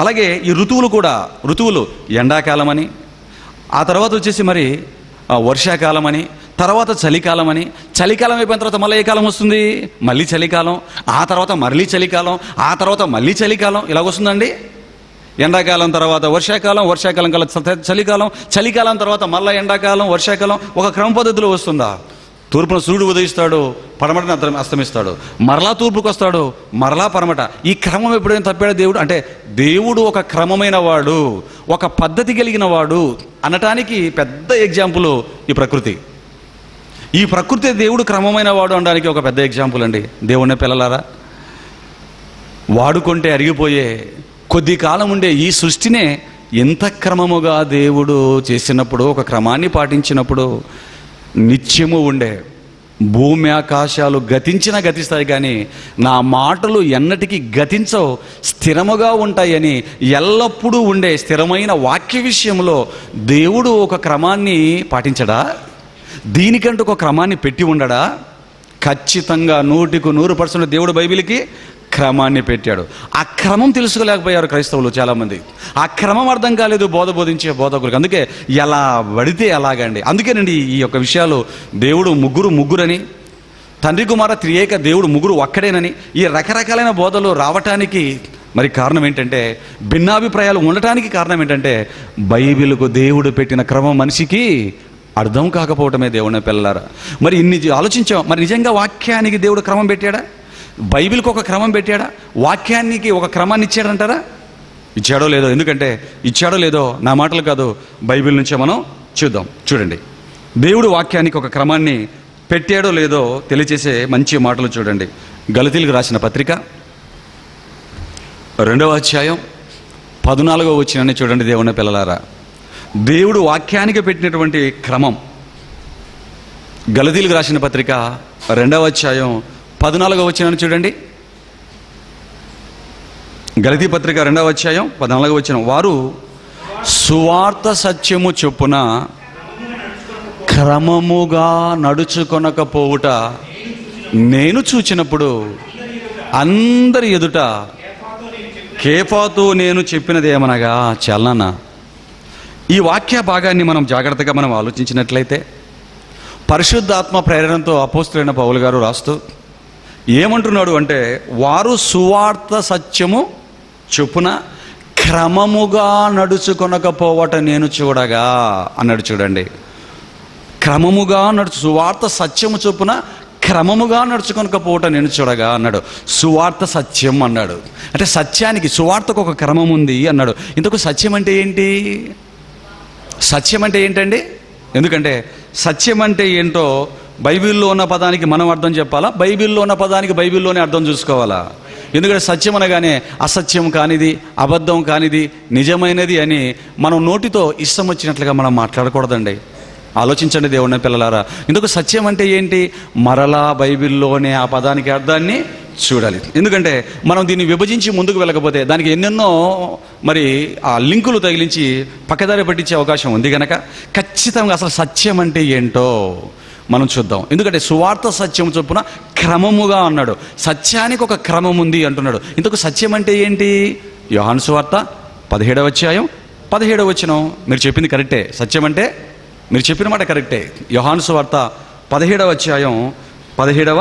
అలాగే ఈ ఋతువులు ఎండాకాలం అని, ఆ తర్వాత వచ్చేసి మరి వర్షాకాలం అని, తర్వాత చలికాలం అని, చలికాలం అయిపోయిన తర్వాత మళ్ళీ ఏ కాలం వస్తుంది? మళ్ళీ చలికాలం, ఆ తర్వాత మళ్ళీ చలికాలం, ఆ తర్వాత మళ్ళీ చలికాలం. ఇలాగొస్తుందండి. ఎండాకాలం తర్వాత వర్షాకాలం, వర్షాకాలం కల చలికాలం, చలికాలం తర్వాత మళ్ళీ ఎండాకాలం, వర్షాకాలం. ఒక క్రమ పద్ధతిలో వస్తుందా? తూర్పున సూర్యుడు ఉదయిస్తాడు, పడమటన అస్తమిస్తాడు, మరలా తూర్పుకు వస్తాడు, మరలా పడమట. ఈ క్రమం ఎప్పుడైనా తప్పాడు దేవుడు? అంటే దేవుడు ఒక క్రమమైన వాడు, ఒక పద్ధతి కలిగిన వాడు అనటానికి పెద్ద ఎగ్జాంపుల్ ఈ ప్రకృతి. ఈ ప్రకృతి దేవుడు క్రమమైన వాడు అనడానికి ఒక పెద్ద ఎగ్జాంపుల్ అండి. దేవుని పిల్లలారా, వాడుకుంటే అరిగిపోయే కొద్ది కాలం ఉండే ఈ సృష్టినే ఎంత క్రమముగా దేవుడు చేసినప్పుడు, ఒక క్రమాన్ని పాటించినప్పుడు నిత్యము ఉండే భూమి ఆకాశాలు గతిస్తాయి, కానీ నా మాటలు ఎన్నటికీ గతించవు, స్థిరముగా ఉంటాయని ఎల్లప్పుడూ ఉండే స్థిరమైన వాక్య విషయంలో దేవుడు ఒక క్రమాన్ని పాటించడా? దీనికంటూ ఒక క్రమాన్ని పెట్టి ఉండడా? ఖచ్చితంగా 100% దేవుడు బైబిల్కి క్రమాన్ని పెట్టాడు. ఆ క్రమం తెలుసుకోలేకపోయారు క్రైస్తవులు చాలామంది. ఆ క్రమం అర్థం కాలేదు బోధించే బోధకులకు. అందుకే ఎలా పడితే అలాగండి. అందుకేనండి ఈ యొక్క విషయాలు దేవుడు ముగ్గురని, తండ్రి కుమార త్రియేక దేవుడు ముగ్గురు ఒక్కడేనని ఈ రకరకాలైన బోధలు రావటానికి మరి కారణం ఏంటంటే, భిన్నాభిప్రాయాలు ఉండటానికి కారణం ఏంటంటే, బైబిల్కు దేవుడు పెట్టిన క్రమం మనిషికి అర్థం కాకపోవటమే. దేవుని పిల్లలారా, మరి ఇన్ని ఆలోచించాం. మరి నిజంగా వాక్యానికి దేవుడు క్రమం పెట్టాడా? బైబిల్కి ఒక క్రమం పెట్టాడా? వాక్యానికి ఒక క్రమాన్ని ఇచ్చాడంటారా? ఇచ్చాడో లేదో. ఎందుకంటే ఇచ్చాడో లేదో నా మాటలు కాదు, బైబిల్ నుంచే మనం చూద్దాం. చూడండి, దేవుడు వాక్యానికి ఒక క్రమాన్ని పెట్టాడో లేదో తెలియచేసే మంచి మాటలు చూడండి. గలతీయులకు రాసిన పత్రిక 2వ అధ్యాయం 14వ వచనాన్ని చూడండి. దేవుని పిల్లలారా, దేవుడు వాక్యానికి పెట్టినటువంటి క్రమం. గలతీయులకు రాసిన పత్రిక 2వ అధ్యాయం 14వ వచనాన్ని చూడండి. గలతీ పత్రిక 2వ అధ్యాయం 14వ వచనం, వారు సువార్త సత్యము చొప్పున క్రమముగా నడుచుకొనకపోవుట నేను చూచినప్పుడు అందరి ఎదుట కేఫాతో నేను చెప్పినది ఏమనగా, చలన. ఈ వాక్య భాగాన్ని మనం జాగ్రత్తగా మనం ఆలోచించినట్లయితే, పరిశుద్ధాత్మ ప్రేరణతో అపోస్తలుడైన పౌలు గారు రాస్తూ ఏమంటున్నాడు అంటే, వారు సువార్త సత్యము చొప్పున క్రమముగా నడుచుకొనకపోవట నేను చూడగా అన్నాడు. చూడండి, క్రమముగా సువార్త సత్యము చొప్పున క్రమముగా నడుచుకొనకపోవట నేను చూడగా అన్నాడు. సువార్త సత్యం అన్నాడు. అంటే సత్యానికి, సువార్తకు ఒక క్రమం ఉంది అన్నాడు. ఇంతకు సత్యం అంటే ఏంటి? సత్యం అంటే ఏంటండి? ఎందుకంటే సత్యం అంటే ఏంటో బైబిల్లో ఉన్న పదానికి మనం అర్థం చెప్పాలా, బైబిల్లో ఉన్న పదానికి బైబిల్లోనే అర్థం చూసుకోవాలా? ఎందుకంటే సత్యం అనగానే అసత్యం కానిది, అబద్ధం కానిది, నిజమైనది అని మనం నోటితో ఇష్టం వచ్చినట్లుగా మనం మాట్లాడకూడదండి. ఆలోచించండి దేవుని పిల్లలారా. ఇందుకు సత్యం అంటే ఏంటి? మరలా బైబిల్లోనే ఆ పదానికి అర్థాన్ని చూడాలి. ఎందుకంటే మనం దీన్ని విభజించి ముందుకు వెళ్ళకపోతే దానికి ఎన్నెన్నో మరి ఆ లింకులు తగిలించి పక్కదారి పట్టించే అవకాశం ఉంది కనుక ఖచ్చితంగా అసలు సత్యం అంటే ఏంటో మనం చూద్దాం. ఎందుకంటే సువార్త సత్యం చొప్పున క్రమముగా అన్నాడు. సత్యానికి ఒక క్రమం ఉంది అంటున్నాడు. ఇందుకు సత్యం అంటే ఏంటి? యోహాను సువార్త 17వ అధ్యాయం 17వ వచనం. మీరు చెప్పింది కరెక్టే. సత్యం అంటే మీరు చెప్పిన మాట కరెక్టే. యోహాను సువార్త 17వ అధ్యాయం 17వ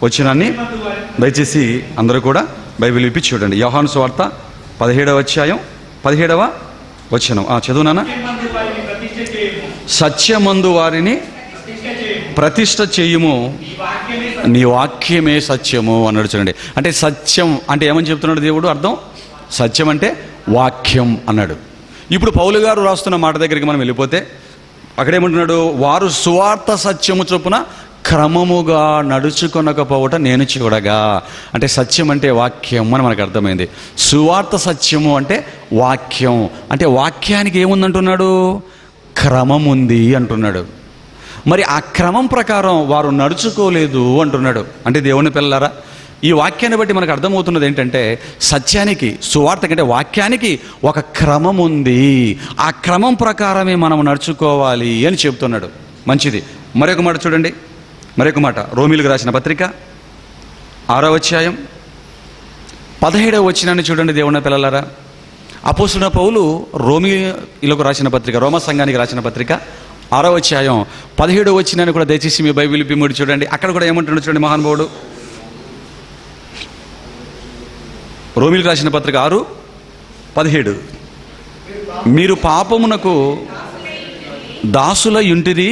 వచనాన్ని దయచేసి అందరూ కూడా బైబిల్ విప్పి చూడండి. యోహాను సువార్త 17వ అధ్యాయం 17వ వచనం. చదువునానా? సత్యమందు వారిని ప్రతిష్ఠ చేయుము, నీ వాక్యమే సత్యము అన్నాడు. చూడండి, అంటే సత్యం అంటే ఏమని చెప్తున్నాడు దేవుడు అర్థం? సత్యం అంటే వాక్యం అన్నాడు. ఇప్పుడు పౌలు గారు రాస్తున్న మాట దగ్గరికి మనం వెళ్ళిపోతే అక్కడేమంటున్నాడు? వారు సువార్త సత్యము చొప్పున క్రమముగా నడుచుకొనకపోవట నేను చూడగా. అంటే సత్యం అంటే వాక్యం అని మనకు అర్థమైంది. సువార్త సత్యము అంటే వాక్యం. అంటే వాక్యానికి ఏముందంటున్నాడు? క్రమం ఉంది అంటున్నాడు. మరి ఆ క్రమం ప్రకారం వారు నడుచుకోలేదు అంటున్నాడు. అంటే దేవుని పిల్లలారా, ఈ వాక్యాన్ని బట్టి మనకు అర్థమవుతున్నది ఏంటంటే సత్యానికి, సువార్త కంటే వాక్యానికి ఒక క్రమం ఉంది. ఆ క్రమం ప్రకారమే మనం నడుచుకోవాలి అని చెప్తున్నాడు. మంచిది. మరొక మాట చూడండి, మరొక మాట. రోమీలకు రాసిన పత్రిక 6వ అధ్యాయం 17వ వచనాన్ని చూడండి దేవుని పిల్లలారా. అపోస్తలుడైన పౌలు రోమీలకు రాసిన పత్రిక, రోమా సంఘానికి రాసిన పత్రిక 6వ అధ్యాయం 17వ వచనాన్ని కూడా దయచేసి మీ బైబిల్ విప్పి చూడండి. అక్కడ కూడా ఏమంటున్నాడు చూడండి మహానుభావుడు. రోమీలకు రాసిన పత్రిక 6:17. మీరు పాపమునకు దాసులయుంటిరి,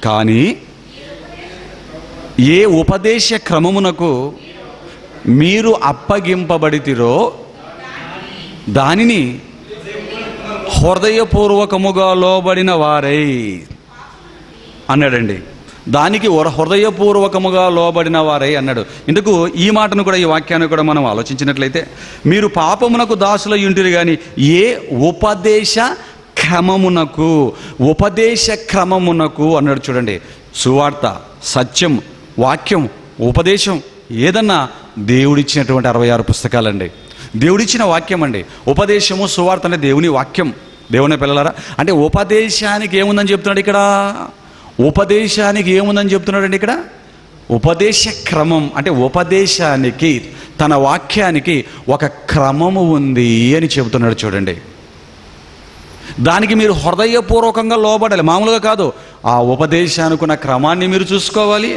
కానీ ఏ ఉపదేశ క్రమమునకు మీరు అప్పగింపబడితిరో దానిని హృదయపూర్వకముగా లోబడిన వారై అన్నాడండి. దానికి హృదయపూర్వకముగా లోబడిన వారై అన్నాడు. ఇందుకు ఈ మాటను కూడా, ఈ వాక్యాన్ని కూడా మనం ఆలోచించినట్లయితే, మీరు పాపమునకు దాసులయుంటిరి కానీ ఏ ఉపదేశ క్రమమునకు, ఉపదేశ క్రమమునకు అన్నాడు. చూడండి, సువార్త, సత్యం, వాక్యం, ఉపదేశం ఏదన్నా దేవుడిచ్చినటువంటి 66 పుస్తకాలండి. దేవుడిచ్చిన వాక్యం అండి. ఉపదేశము, సువార్త అంటే దేవుని వాక్యం. దేవుని పిల్లలారా, అంటే ఉపదేశానికి ఏముందని చెప్తున్నాడు ఇక్కడ? ఉపదేశానికి ఏముందని చెప్తున్నాడండి ఇక్కడ? ఉపదేశ క్రమం. అంటే ఉపదేశానికి, తన వాక్యానికి ఒక క్రమము ఉంది అని చెబుతున్నాడు. చూడండి, దానికి మీరు హృదయపూర్వకంగా లోబడాలి, మామూలుగా కాదు. ఆ ఉపదేశానుకున్న క్రమాన్ని మీరు చూసుకోవాలి,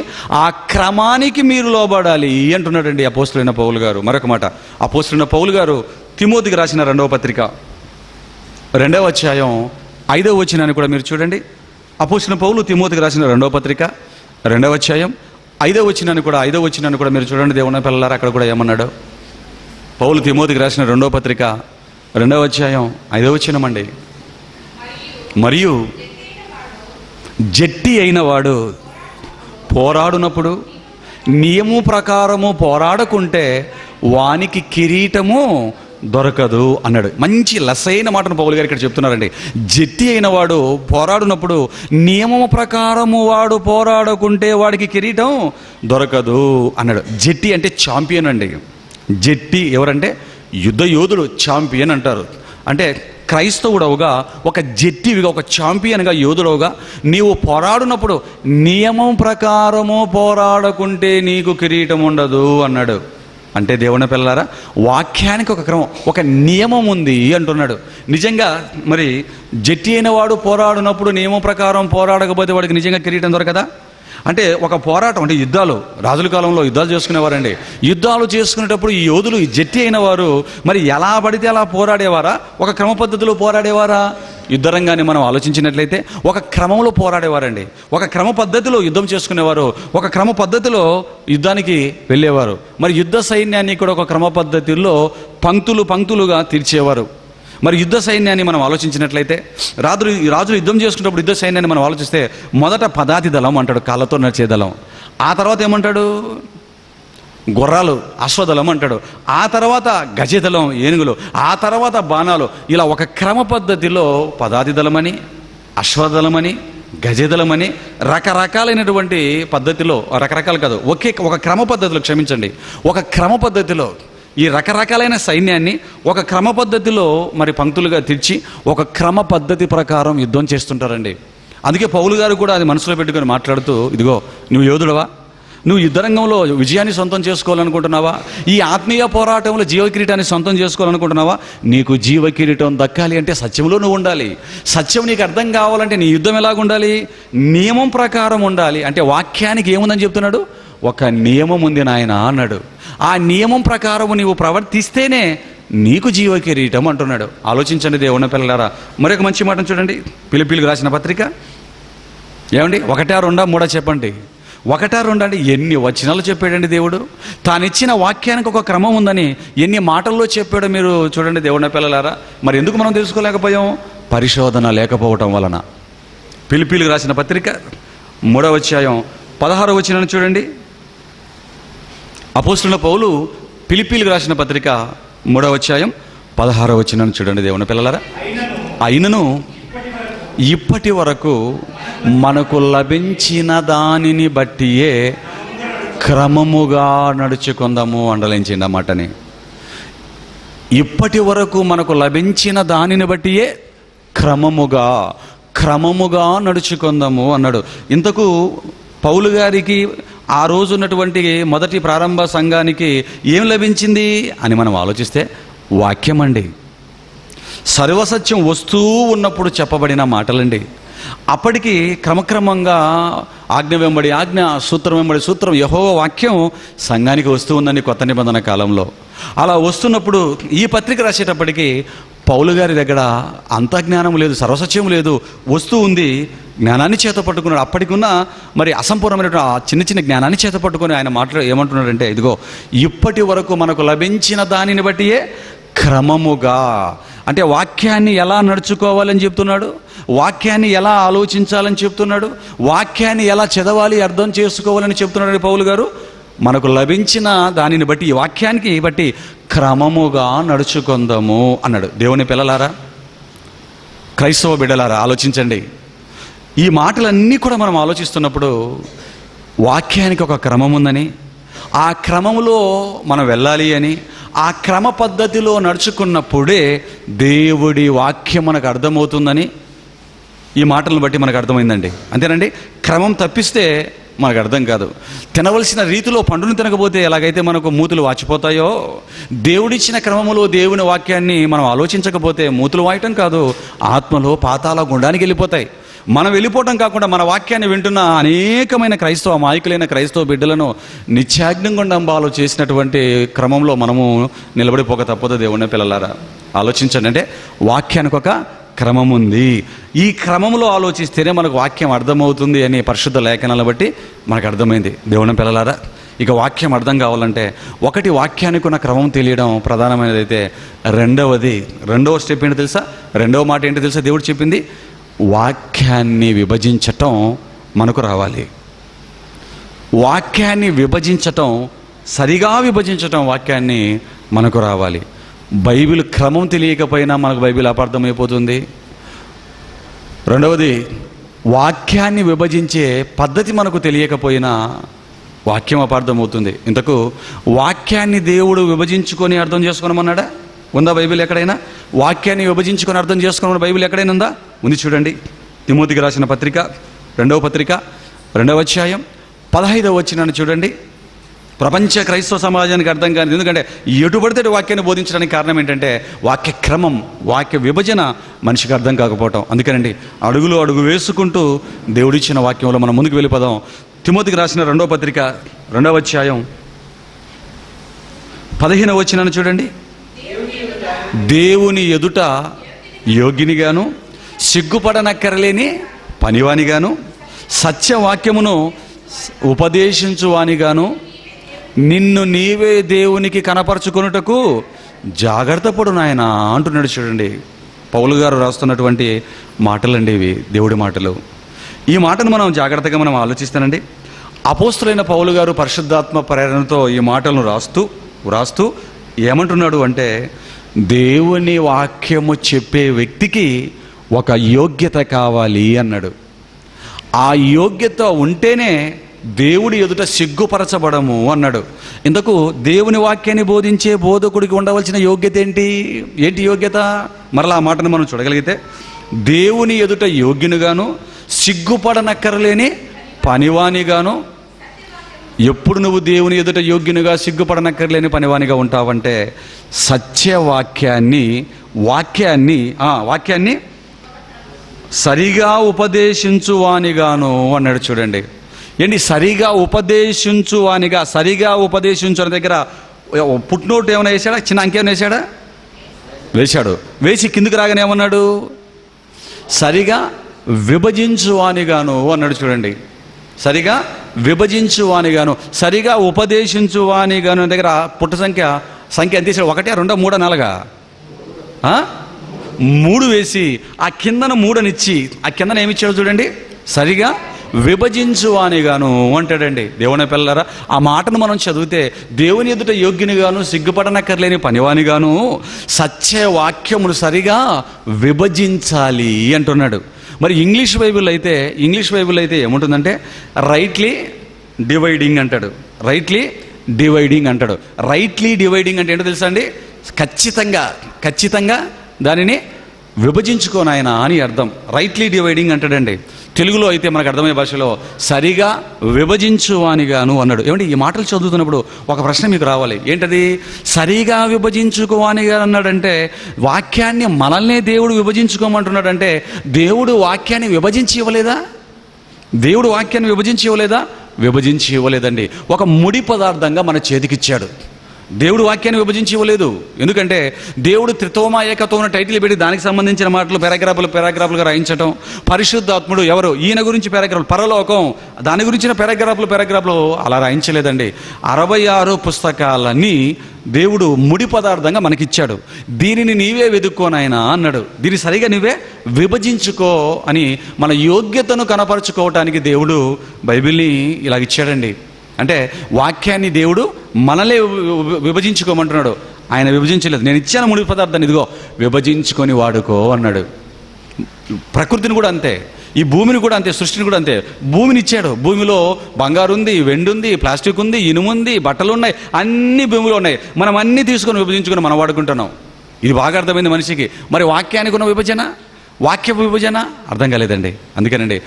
ఆ క్రమానికి మీరు లోబడాలి అంటున్నాడండి అపోస్తలుడైన పౌలు గారు. మరొక మాట, అపోస్తలుడైన పౌలు గారు తిమోతికి రాసిన 2వ పత్రిక 2వ అధ్యాయం 5వ వచనాన్ని కూడా మీరు చూడండి. అపోస్తలుడైన పౌలు తిమోతికి రాసిన 2వ పత్రిక 2వ అధ్యాయం 5వ వచనాన్ని కూడా మీరు చూడండి దేవుని పిల్లలారా. అక్కడ కూడా ఏమన్నాడు? పౌలు తిమోతికి రాసిన 2వ పత్రిక 2వ అధ్యాయం 5వ వచనం అండి. మరియు జట్టి అయిన వాడు పోరాడునప్పుడు నియము ప్రకారము పోరాడకుంటే వానికి కిరీటము దొరకదు అన్నాడు. మంచి లసైన మాటను పౌలు గారు ఇక్కడ చెప్తున్నారండి. జట్టి అయిన వాడు పోరాడునప్పుడు నియమము ప్రకారము వాడు పోరాడకుంటే వాడికి కిరీటం దొరకదు అన్నాడు. జట్టి అంటే ఛాంపియన్ అండి. జట్టి ఎవరంటే యుద్ధ యోధుడు, ఛాంపియన్ అంటారు. అంటే క్రైస్తవుడవుగా, ఒక జట్టివిగా, ఒక ఛాంపియన్గా, యోధుడవుగా నీవు పోరాడునప్పుడు నియమం ప్రకారము పోరాడకుంటే నీకు కిరీటం ఉండదు అన్నాడు. అంటే దేవుని పిల్లలారా, వాక్యానికి ఒక క్రమం, ఒక నియమం ఉంది అంటున్నాడు. నిజంగా మరి జట్టి అయిన వాడు పోరాడినప్పుడు నియమం ప్రకారం పోరాడకపోతే వాడికి నిజంగా కిరీటం దొరకదా? అంటే ఒక పోరాటం, అంటే యుద్ధాలు, రాజుల కాలంలో యుద్ధాలు చేసుకునేవారండి. యుద్ధాలు చేసుకునేటప్పుడు ఈ యోధులు, ఈ జట్టి అయిన వారు మరి ఎలా పడితే అలా పోరాడేవారా, ఒక క్రమ పద్ధతిలో పోరాడేవారా? యుద్ధరంగాన్ని మనం ఆలోచించినట్లయితే ఒక క్రమంలో పోరాడేవారండి. ఒక క్రమ పద్ధతిలో యుద్ధం చేసుకునేవారు, ఒక క్రమ పద్ధతిలో యుద్ధానికి వెళ్ళేవారు. మరి యుద్ధ సైన్యాన్ని కూడా ఒక క్రమ పద్ధతిలో పంక్తులుగా తీర్చేవారు. మరి యుద్ధ సైన్యాన్ని మనం ఆలోచించినట్లయితే రాజులు యుద్ధం చేసుకున్నప్పుడు యుద్ధ సైన్యాన్ని మనం ఆలోచిస్తే మొదట పదాతి దళం అంటాడు, కాళ్ళతో నడిచే దళం. ఆ తర్వాత ఏమంటాడు? గుర్రాలు, అశ్వదళం అంటాడు. ఆ తర్వాత గజదళం, ఏనుగులు. ఆ తర్వాత బాణాలు. ఇలా ఒక క్రమ పద్ధతిలో పదాతి దళమని, అశ్వదళమని, గజదళమని రకరకాలైనటువంటి పద్ధతిలో, రకరకాలు కాదు, ఒక క్రమ పద్ధతిలో, క్షమించండి, ఒక క్రమ పద్ధతిలో ఈ రకరకాలైన సైన్యాన్ని ఒక క్రమ పద్ధతిలో మరి పంక్తులుగా తీర్చి ఒక క్రమ పద్ధతి ప్రకారం యుద్ధం చేస్తుంటారండి. అందుకే పౌలు గారు కూడా అది మనసులో పెట్టుకొని మాట్లాడుతూ, ఇదిగో నువ్వు యోధుడవా, నువ్వు యుద్ధరంగంలో విజయాన్ని సొంతం చేసుకోవాలనుకుంటున్నావా, ఈ ఆత్మీయ పోరాటంలో జీవకిరీటాన్ని సొంతం చేసుకోవాలనుకుంటున్నావా, నీకు జీవకిరీటం దక్కాలి అంటే సత్యంలో నువ్వు ఉండాలి. సత్యం నీకు అర్థం కావాలంటే నీ యుద్ధం ఎలాగుండాలి? నియమం ప్రకారం ఉండాలి. అంటే వాక్యానికి ఏముందని చెప్తున్నాడు? ఒక నియమం ఉంది నాయన అన్నాడు. ఆ నియమం ప్రకారం నీవు ప్రవర్తిస్తేనే నీకు జీవకిరీటం అంటున్నాడు. ఆలోచించండి దేవుని పిల్లలారా. మరొక మంచి మాట చూడండి, ఫిలిప్పీయులకు రాసిన పత్రిక. ఏమండి, 1, 2, 3 చెప్పండి. 1, 2 అంటే ఎన్ని వచనాలు చెప్పాడండి దేవుడు. తానిచ్చిన వాక్యానికి ఒక క్రమం ఉందని ఎన్ని మాటల్లో చెప్పాడో మీరు చూడండి దేవుని పిల్లలారా. మరి ఎందుకు మనం తెలుసుకోలేకపోయాం? పరిశోధన లేకపోవటం వలన. ఫిలిప్పీయులకు రాసిన పత్రిక 3వ అధ్యాయం 16వ వచనాన్ని చూడండి. అపోస్తలుడైన పౌలు ఫిలిప్పీయులకు రాసిన పత్రిక 3వ అధ్యాయం 16వ వచనాన్ని చూడండి దేవుని పిల్లలారా. అయినను ఇప్పటి వరకు మనకు లభించిన దానిని బట్టియే క్రమముగా నడుచుకుందాము. అండలించింది ఆ మాటని. ఇప్పటి వరకు మనకు లభించిన దానిని బట్టియే క్రమముగా నడుచుకుందాము అన్నాడు. ఇంతకు పౌలు గారికి ఆ రోజు ఉన్నటువంటి మొదటి ప్రారంభ సంఘానికి ఏం లభించింది అని మనం ఆలోచిస్తే వాక్యం అండి. సర్వసత్యం వస్తూ ఉన్నప్పుడు చెప్పబడిన మాటలండి. అప్పటికి క్రమక్రమంగా ఆజ్ఞ వెంబడి ఆజ్ఞ, సూత్రం వెంబడి సూత్రం, యెహోవా వాక్యం సంఘానికి వస్తూ ఉందండి కొత్త నిబంధన కాలంలో. అలా వస్తున్నప్పుడు ఈ పత్రిక రాసేటప్పటికి పౌలు గారి దగ్గర అంత జ్ఞానం లేదు, సర్వసత్యం లేదు, వస్తూ ఉంది. జ్ఞానాన్ని చేత పట్టుకున్నాడు. అప్పటికున్న మరి అసంపూర్ణమైనటువంటి చిన్న చిన్న జ్ఞానాన్ని చేత పట్టుకొని ఆయన ఏమంటున్నాడంటే, ఇదిగో ఇప్పటి వరకు మనకు లభించిన దానిని బట్టియే క్రమముగా, అంటే వాక్యాన్ని ఎలా నడుచుకోవాలని చెప్తున్నాడు, వాక్యాన్ని ఎలా ఆలోచించాలని చెప్తున్నాడు, వాక్యాన్ని ఎలా చదవాలి, అర్థం చేసుకోవాలని చెప్తున్నాడు పౌలు గారు. మనకు లభించిన దానిని బట్టి, ఈ వాక్యానికి బట్టి క్రమముగా నడుచుకుందాము అన్నాడు. దేవుని పిల్లలారా, క్రైస్తవ బిడ్డలారా, ఆలోచించండి. ఈ మాటలన్నీ కూడా మనం ఆలోచిస్తున్నప్పుడు వాక్యానికి ఒక క్రమం ఉందని, ఆ క్రమములో మనం వెళ్ళాలి అని, ఆ క్రమ పద్ధతిలో నడుచుకున్నప్పుడే దేవుడి వాక్యం మనకు అర్థమవుతుందని ఈ మాటలను బట్టి మనకు అర్థమైందండి. అంతేనండి. క్రమం తప్పిస్తే మనకు అర్థం కాదు. తినవలసిన రీతిలో పండును తినకపోతే ఎలాగైతే మనకు మూతులు వాచిపోతాయో, దేవుడిచ్చిన క్రమములో దేవుని వాక్యాన్ని మనం ఆలోచించకపోతే మూతులు వాయటం కాదు, ఆత్మలో పాతాళ గుండానికి వెళ్ళిపోతాయి. మనం వెళ్ళిపోవటం కాకుండా మన వాక్యాన్ని వింటున్న అనేకమైన క్రైస్తవ అమాయకులైన క్రైస్తవ బిడ్డలను నిత్యాగ్నిగుండంబాలు చేసినటువంటి క్రమంలో మనము నిలబడిపోక తప్పదు. దేవుని పిల్లలారా, ఆలోచించండి. అంటే వాక్యానికి ఒక క్రమం ఉంది. ఈ క్రమంలో ఆలోచిస్తేనే మనకు వాక్యం అర్థమవుతుంది అని పరిశుద్ధ లేఖనాలను బట్టి మనకు అర్థమైంది. దేవుని పిల్లలారా, ఇక వాక్యం అర్థం కావాలంటే ఒకటి, వాక్యానికి ఉన్న క్రమం తెలియడం ప్రధానమైనదైతే, రెండవ స్టెప్ ఏంటో తెలుసా? రెండవ మాట ఏంటో తెలుసా? దేవుడు చెప్పింది వాక్యాన్ని విభజించటం మనకు రావాలి. వాక్యాన్ని విభజించటం, సరిగా విభజించటం వాక్యాన్ని మనకు రావాలి. బైబిల్ క్రమం తెలియకపోయినా మనకు బైబిల్ అపార్థమైపోతుంది. రెండవది, వాక్యాన్ని విభజించే పద్ధతి మనకు తెలియకపోయినా వాక్యం అపార్థమవుతుంది. ఇంతకు వాక్యాన్ని దేవుడు విభజించుకొని అర్థం చేసుకోనమన్నాడా? ఉందా బైబిల్ ఎక్కడైనా? వాక్యాన్ని విభజించుకొని అర్థం చేసుకోమని బైబిల్ ఎక్కడైనా ఉందా? ఉంది. చూడండి, తిమోతికి రాసిన పత్రిక, 2వ పత్రిక 2వ అధ్యాయం 15వ వచనాన్ని చూడండి. ప్రపంచ క్రైస్తవ సమాజానికి అర్థం కాదు. ఎందుకంటే ఎటుపడితే వాక్యాన్ని బోధించడానికి కారణం ఏంటంటే వాక్య క్రమం, వాక్య విభజన మనిషికి అర్థం కాకపోవటం. అందుకనండి అడుగు వేసుకుంటూ దేవుడిచ్చిన వాక్యంలో మనం ముందుకు వెళ్ళిపోదాం. తిమోతికి రాసిన 2వ పత్రిక 2వ అధ్యాయం 15వ వచనాన్ని చూడండి. దేవుని ఎదుట యోగ్యునిగాను, సిగ్గుపడనక్కరలేని పనివానిగాను, సత్యవాక్యమును ఉపదేశించువానిగాను, నిన్ను నీవే దేవునికి కనపరచుకొనుటకు జాగ్రత్త పడు నాయనా అంటున్నాడు. చూడండి, పౌలు గారు రాస్తున్నటువంటి మాటలండి ఇవి, దేవుడి మాటలు. ఈ మాటను మనం జాగ్రత్తగా మనం ఆలోచిస్తానండి. అపోస్తులైన పౌలు గారు పరిశుద్ధాత్మ ప్రేరణతో ఈ మాటలను రాస్తూ ఏమంటున్నాడు అంటే, దేవుని వాక్యము చెప్పే వ్యక్తికి ఒక యోగ్యత కావాలి అన్నాడు. ఆ యోగ్యత ఉంటేనే దేవుడి ఎదుట సిగ్గుపరచబడము అన్నాడు. ఇంతకు దేవుని వాక్యాన్ని బోధించే బోధకుడికి ఉండవలసిన యోగ్యత ఏంటి యోగ్యత? మరలా ఆ మాటను మనం చూడగలిగితే, దేవుని ఎదుట యోగ్యునిగాను, సిగ్గుపడనక్కరలేని పనివానిగాను. ఎప్పుడు నువ్వు దేవుని ఎదుట యోగ్యునిగా, సిగ్గుపడనక్కర్లేని పనివానిగా ఉంటావంటే వాక్యాన్ని సరిగా ఉపదేశించువానిగాను అన్నాడు. చూడండి, ఏంటి సరిగా ఉపదేశించువానిగా? సరిగా ఉపదేశించు అనే దగ్గర పుట్నోట్ ఏమైనా వేసాడా? చిన్న అంకేమైనా వేసాడా? వేశాడు. వేసి కిందికి రాగానే ఏమన్నాడు? సరిగా విభజించువానిగాను అన్నాడు. చూడండి, సరిగా విభజించువానిగాను, సరిగా ఉపదేశించువానిగాను దగ్గర పుట్ట సంఖ్య ఎంత వేసాడు? 1, 2, 3, 4 3 వేసి ఆ కిందన 3 ఆ కిందన ఏమిచ్చాడు చూడండి, సరిగా విభజించువానిగాను అంటాడండి. దేవుని పిల్లలారా, ఆ మాటను మనం చదివితే దేవుని ఎదుట యోగ్యునిగాను, సిగ్గుపడనక్కర్లేని పనివానిగాను, సత్యవాక్యమును సరిగా విభజించాలి అంటున్నాడు. మరి ఇంగ్లీష్ బైబిల్ అయితే ఏముంటుందంటే రైట్లీ డివైడింగ్ అంటాడు. రైట్లీ డివైడింగ్ అంటే ఏంటో తెలుసా అండి? ఖచ్చితంగా దానిని విభజించుకోనాయన అని అర్థం. రైట్లీ డివైడింగ్ అంటాడండి. తెలుగులో అయితే మనకు అర్థమయ్యే భాషలో సరిగా విభజించువానిగాను అన్నాడు. ఏమంటే ఈ మాటలు చదువుతున్నప్పుడు ఒక ప్రశ్న మీకు రావాలి. ఏంటది? సరిగా విభజించుకోవానిగా అన్నాడంటే వాక్యాన్ని మనల్నే దేవుడు విభజించుకోమంటున్నాడంటే దేవుడు వాక్యాన్ని విభజించి ఇవ్వలేదా? విభజించి ఇవ్వలేదండి. ఒక ముడి పదార్థంగా మన చేతికిచ్చాడు. దేవుడు వాక్యాన్ని విభజించి ఇవ్వలేదు. ఎందుకంటే దేవుడు త్రితోమ ఏకతోమ టైటిల్ పెట్టి దానికి సంబంధించిన మాటలు పారాగ్రాఫులుగా రాయించటం, పరిశుద్ధాత్ముడు ఎవరు ఈయన గురించి పారాగ్రాఫ్లు, పరలోకం దాని గురించిన పారాగ్రాఫ్లు అలా రాయించలేదండి. 66 పుస్తకాలని దేవుడు ముడి పదార్థంగా మనకిచ్చాడు. దీనిని నీవే వెతుక్కోనాయనా అన్నాడు. దీన్ని సరిగా నీవే విభజించుకో అని మన యోగ్యతను కనపరుచుకోవటానికి దేవుడు బైబిల్ని ఇలాగిచ్చాడండి. అంటే వాక్యాన్ని దేవుడు మనలే విభజించుకోమంటున్నాడు. ఆయన విభజించలేదు. నేను ఇచ్చాను ముడి పదార్థాన్ని, ఇదిగో విభజించుకొని వాడుకో అన్నాడు. ప్రకృతిని కూడా అంతే, ఈ భూమిని కూడా అంతే, సృష్టిని కూడా అంతే. భూమిని ఇచ్చాడు. భూమిలో బంగారు ఉంది, వెండి ఉంది, ప్లాస్టిక్ ఉంది, ఇనుము ఉంది, బట్టలు ఉన్నాయి, అన్ని భూమిలో ఉన్నాయి. మనం అన్నీ తీసుకొని విభజించుకొని మనం వాడుకుంటున్నాం. ఇది బాగా అర్థమైంది మనిషికి. మరి వాక్యానికి ఉన్న వాక్య విభజన అర్థం కాలేదండి. అందుకేనండి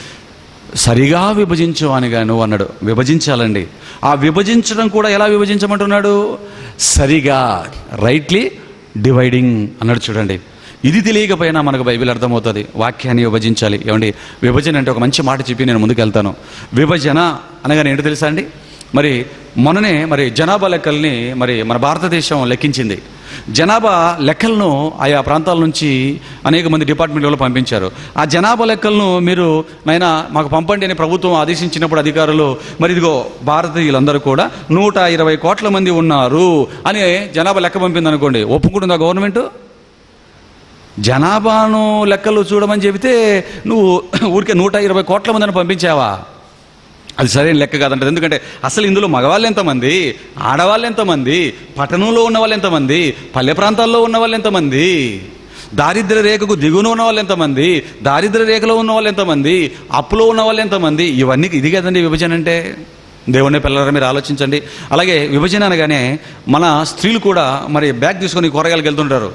సరిగా విభజించువానిగాను అన్నాడు. విభజించాలండి. ఆ విభజించడం కూడా ఎలా విభజించమంటున్నాడు? సరిగా, రైట్లీ డివైడింగ్ అన్నాడు. చూడండి, ఇది తెలియకపోయినా మనకు బైబిల్ అర్థమవుతుంది. వాక్యాన్ని విభజించాలి. ఏమండి, విభజన అంటే ఒక మంచి మాట చెప్పి నేను ముందుకు వెళ్తాను. విభజన అనగానే ఏంటో తెలుసా అండి? మొన్ననే జనాభా లెక్కల్ని మన భారతదేశం లెక్కించింది. జనాభా లెక్కలను ఆయా ప్రాంతాల నుంచి అనేక మంది డిపార్ట్మెంట్లో పంపించారు. ఆ జనాభా లెక్కలను మీరు నైనా మాకు పంపండి అని ప్రభుత్వం ఆదేశించినప్పుడు అధికారులు ఇదిగో భారతీయులందరూ కూడా 120 కోట్ల మంది ఉన్నారు అని జనాభా లెక్క పంపింది అనుకోండి, ఒప్పుకుంటుందా గవర్నమెంట్? జనాభాను లెక్కలు చూడమని చెబితే నువ్వు ఊరికే 120 కోట్ల మందిని పంపించావా? అది సరైన లెక్క కాదంటారు. ఎందుకంటే అసలు ఇందులో మగవాళ్ళు ఎంతమంది, ఆడవాళ్ళు ఎంతమంది, పట్టణంలో ఉన్న వాళ్ళు ఎంతమంది, పల్లె ప్రాంతాల్లో ఉన్న వాళ్ళు ఎంతమంది, దారిద్ర్య రేఖకు దిగున ఉన్న వాళ్ళు ఎంతమంది, దారిద్ర్య రేఖలో ఉన్న వాళ్ళు ఎంతమంది, అప్పులో ఉన్న వాళ్ళు ఎంతమంది, ఇవన్నీ ఇది కదండి విభజన అంటే. దేవుని పిల్లలు మీరు ఆలోచించండి. అలాగే విభజన అనగానే మన స్త్రీలు కూడా బ్యాగ్ తీసుకొని కూరగాయలకు వెళ్తుంటారు.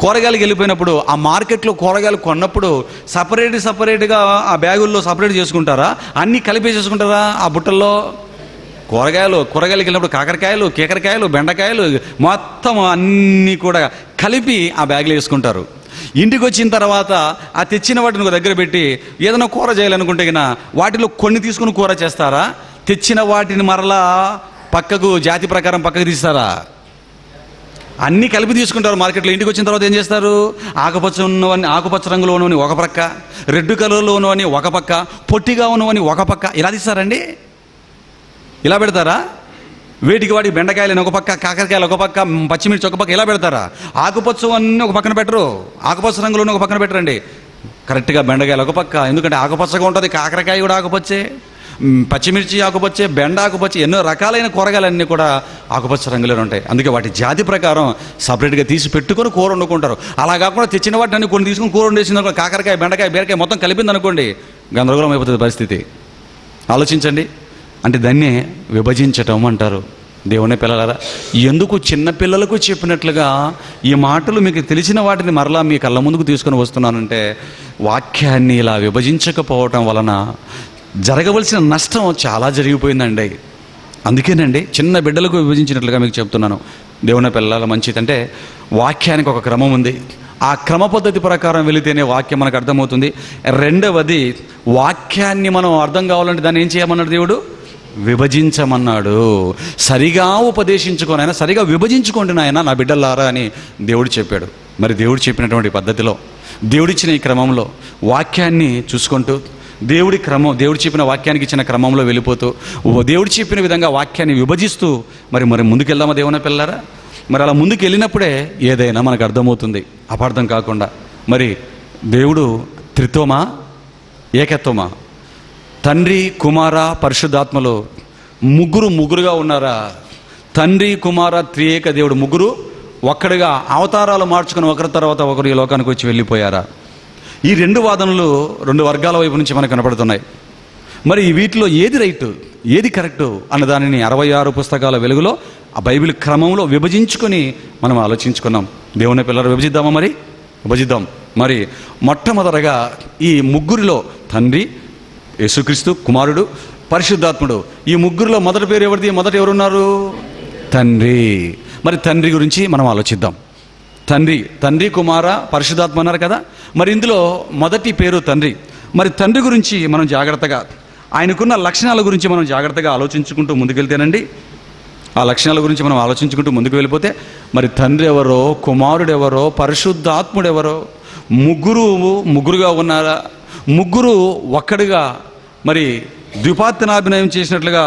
కూరగాయలకు వెళ్ళిపోయినప్పుడు ఆ మార్కెట్లో కూరగాయలు కొన్నప్పుడు సపరేట్గా ఆ బ్యాగుల్లో సపరేట్ చేసుకుంటారా? అన్నీ కలిపి చేసుకుంటారా? ఆ బుట్టల్లో కూరగాయలకు వెళ్ళినప్పుడు కాకరకాయలు, కీకరకాయలు, బెండకాయలు మొత్తం అన్నీ కూడా కలిపి ఆ బ్యాగులో వేసుకుంటారు. ఇంటికి వచ్చిన తర్వాత ఆ తెచ్చిన వాటిని ఒక దగ్గర పెట్టి ఏదైనా కూర చేయాలనుకుంటే వాటిలో కొన్ని తీసుకుని కూర చేస్తారా? తెచ్చిన వాటిని మరలా పక్కకు జాతి ప్రకారం పక్కకు తీస్తారా? అన్నీ కలిపి తీసుకుంటారు మార్కెట్లో. ఇంటికి వచ్చిన తర్వాత ఏం చేస్తారు? ఆకుపచ్చ ఉన్నవన్నీ, ఆకుపచ్చ రంగులో ఉన్నవని ఒక పక్క, రెడ్ కలర్లో ఉన్నవని ఒక పక్క, పొట్టిగా ఉన్నవని ఒక పక్క, ఇలా తీస్తారండి? ఇలా పెడతారా? వేటికి వాటికి బెండకాయలని ఒక పక్క, కాకరకాయలు ఒక పక్క, పచ్చిమిర్చి ఒక పక్క, ఇలా పెడతారా? ఆకుపచ్చ అన్నీ ఒక పక్కన పెట్టరు, ఆకుపచ్చ రంగులో ఒక పక్కన పెట్టరండి. కరెక్ట్గా బెండకాయలు ఒక పక్క, ఎందుకంటే ఆకుపచ్చగా ఉంటుంది. కాకరకాయ కూడా ఆకుపచ్చే, పచ్చిమిర్చి ఆకుపచ్చే, బెండ ఆకుపచ్చే, ఎన్నో రకాలైన కూరగాయలన్నీ కూడా ఆకుపచ్చ రంగులో ఉంటాయి. అందుకే వాటి జాతి ప్రకారం సపరేట్గా తీసి పెట్టుకొని కూర వండుకుంటారు. అలా కాకుండా తెచ్చిన వాటిని అన్ని కొన్ని తీసుకుని కూర వండేసిన కాకరకాయ, బెండకాయ, బీరకాయ మొత్తం కలిపింది అనుకోండి, గందరగోళం అయిపోతుంది పరిస్థితి. ఆలోచించండి. అంటే దాన్నే విభజించటం అంటారు. దేవుని పిల్లలారా, ఎందుకు చిన్నపిల్లలకు చెప్పినట్లుగా ఈ మాటలు మీకు తెలిసిన వాటిని మరలా మీ కళ్ళ ముందుకు తీసుకొని వస్తున్నానంటే, వాక్యాన్ని ఇలా విభజించకపోవటం వలన జరగవలసిన నష్టం చాలా జరిగిపోయిందండి. అందుకేనండి చిన్న బిడ్డలకు విభజించినట్లుగా మీకు చెప్తున్నాను. దేవుని పిల్లల మంచిదంటే వాక్యానికి ఒక క్రమం ఉంది. ఆ క్రమ పద్ధతి ప్రకారం వెళితేనే వాక్యం మనకు అర్థమవుతుంది. రెండవది, వాక్యాన్ని మనం అర్థం కావాలంటే దాన్ని ఏం చేయమన్నాడు దేవుడు? విభజించమన్నాడు. సరిగా ఉపదేశించుకొని ఆయన, సరిగా విభజించుకోండి నాయన నా బిడ్డలారా అని దేవుడు చెప్పాడు. మరి దేవుడు చెప్పినటువంటి పద్ధతిలో, దేవుడిచ్చిన ఈ క్రమంలో వాక్యాన్ని చూసుకుంటూ, దేవుడు చెప్పిన వాక్యానికి ఇచ్చిన క్రమంలో వెళ్ళిపోతూ, దేవుడు చెప్పిన విధంగా వాక్యాన్ని విభజిస్తూ మరి ముందుకెళ్దామా దేవుని పిల్లలారా? మరి అలా ముందుకు వెళ్ళినప్పుడే ఏదైనా మనకు అర్థమవుతుంది, అపార్థం కాకుండా. మరి దేవుడు త్రిత్వమా, ఏకత్వమా? తండ్రి, కుమార, పరిశుద్ధాత్మలు ముగ్గురుగా ఉన్నారా? తండ్రి, కుమార, త్రియేక దేవుడు ముగ్గురు ఒక్కడిగా అవతారాలు మార్చుకుని ఒకరి తర్వాత ఒకరు ఈ లోకానికి వచ్చి వెళ్ళిపోయారా? ఈ రెండు వాదనలు రెండు వర్గాల వైపు నుంచి మనకు కనపడుతున్నాయి. మరి వీటిలో ఏది రైటు, ఏది కరెక్టు అన్న దానిని 66 పుస్తకాల వెలుగులో ఆ బైబిల్ క్రమంలో విభజించుకొని మనం ఆలోచించుకున్నాం. దేవుని పిల్లలు విభజిద్దామా? మరి విభజిద్దాం. మరి మొట్టమొదటగా ఈ ముగ్గురిలో తండ్రి, యేసుక్రీస్తు, కుమారుడు, పరిశుద్ధాత్ముడు, ఈ ముగ్గురిలో మొదటి పేరు ఎవరిది? మొదట ఎవరున్నారు? తండ్రి. మరి తండ్రి గురించి మనం ఆలోచిద్దాం. తండ్రి, కుమార, పరిశుద్ధాత్మ అన్నారు కదా. మరి ఇందులో మొదటి పేరు తండ్రి. మరి తండ్రి గురించి మనం జాగ్రత్తగా, ఆయనకున్న లక్షణాల గురించి మనం జాగ్రత్తగా ఆలోచించుకుంటూ ముందుకెళ్తేనండి, ఆ లక్షణాల గురించి మనం ఆలోచించుకుంటూ ముందుకు వెళ్ళిపోతే, మరి తండ్రి ఎవరో, కుమారుడు ఎవరో, పరిశుద్ధాత్ముడు ఎవరో, ముగ్గురుగా ఉన్నారా? ముగ్గురు ఒక్కడిగా మరి ద్విపాత్నాభినయం చేసినట్లుగా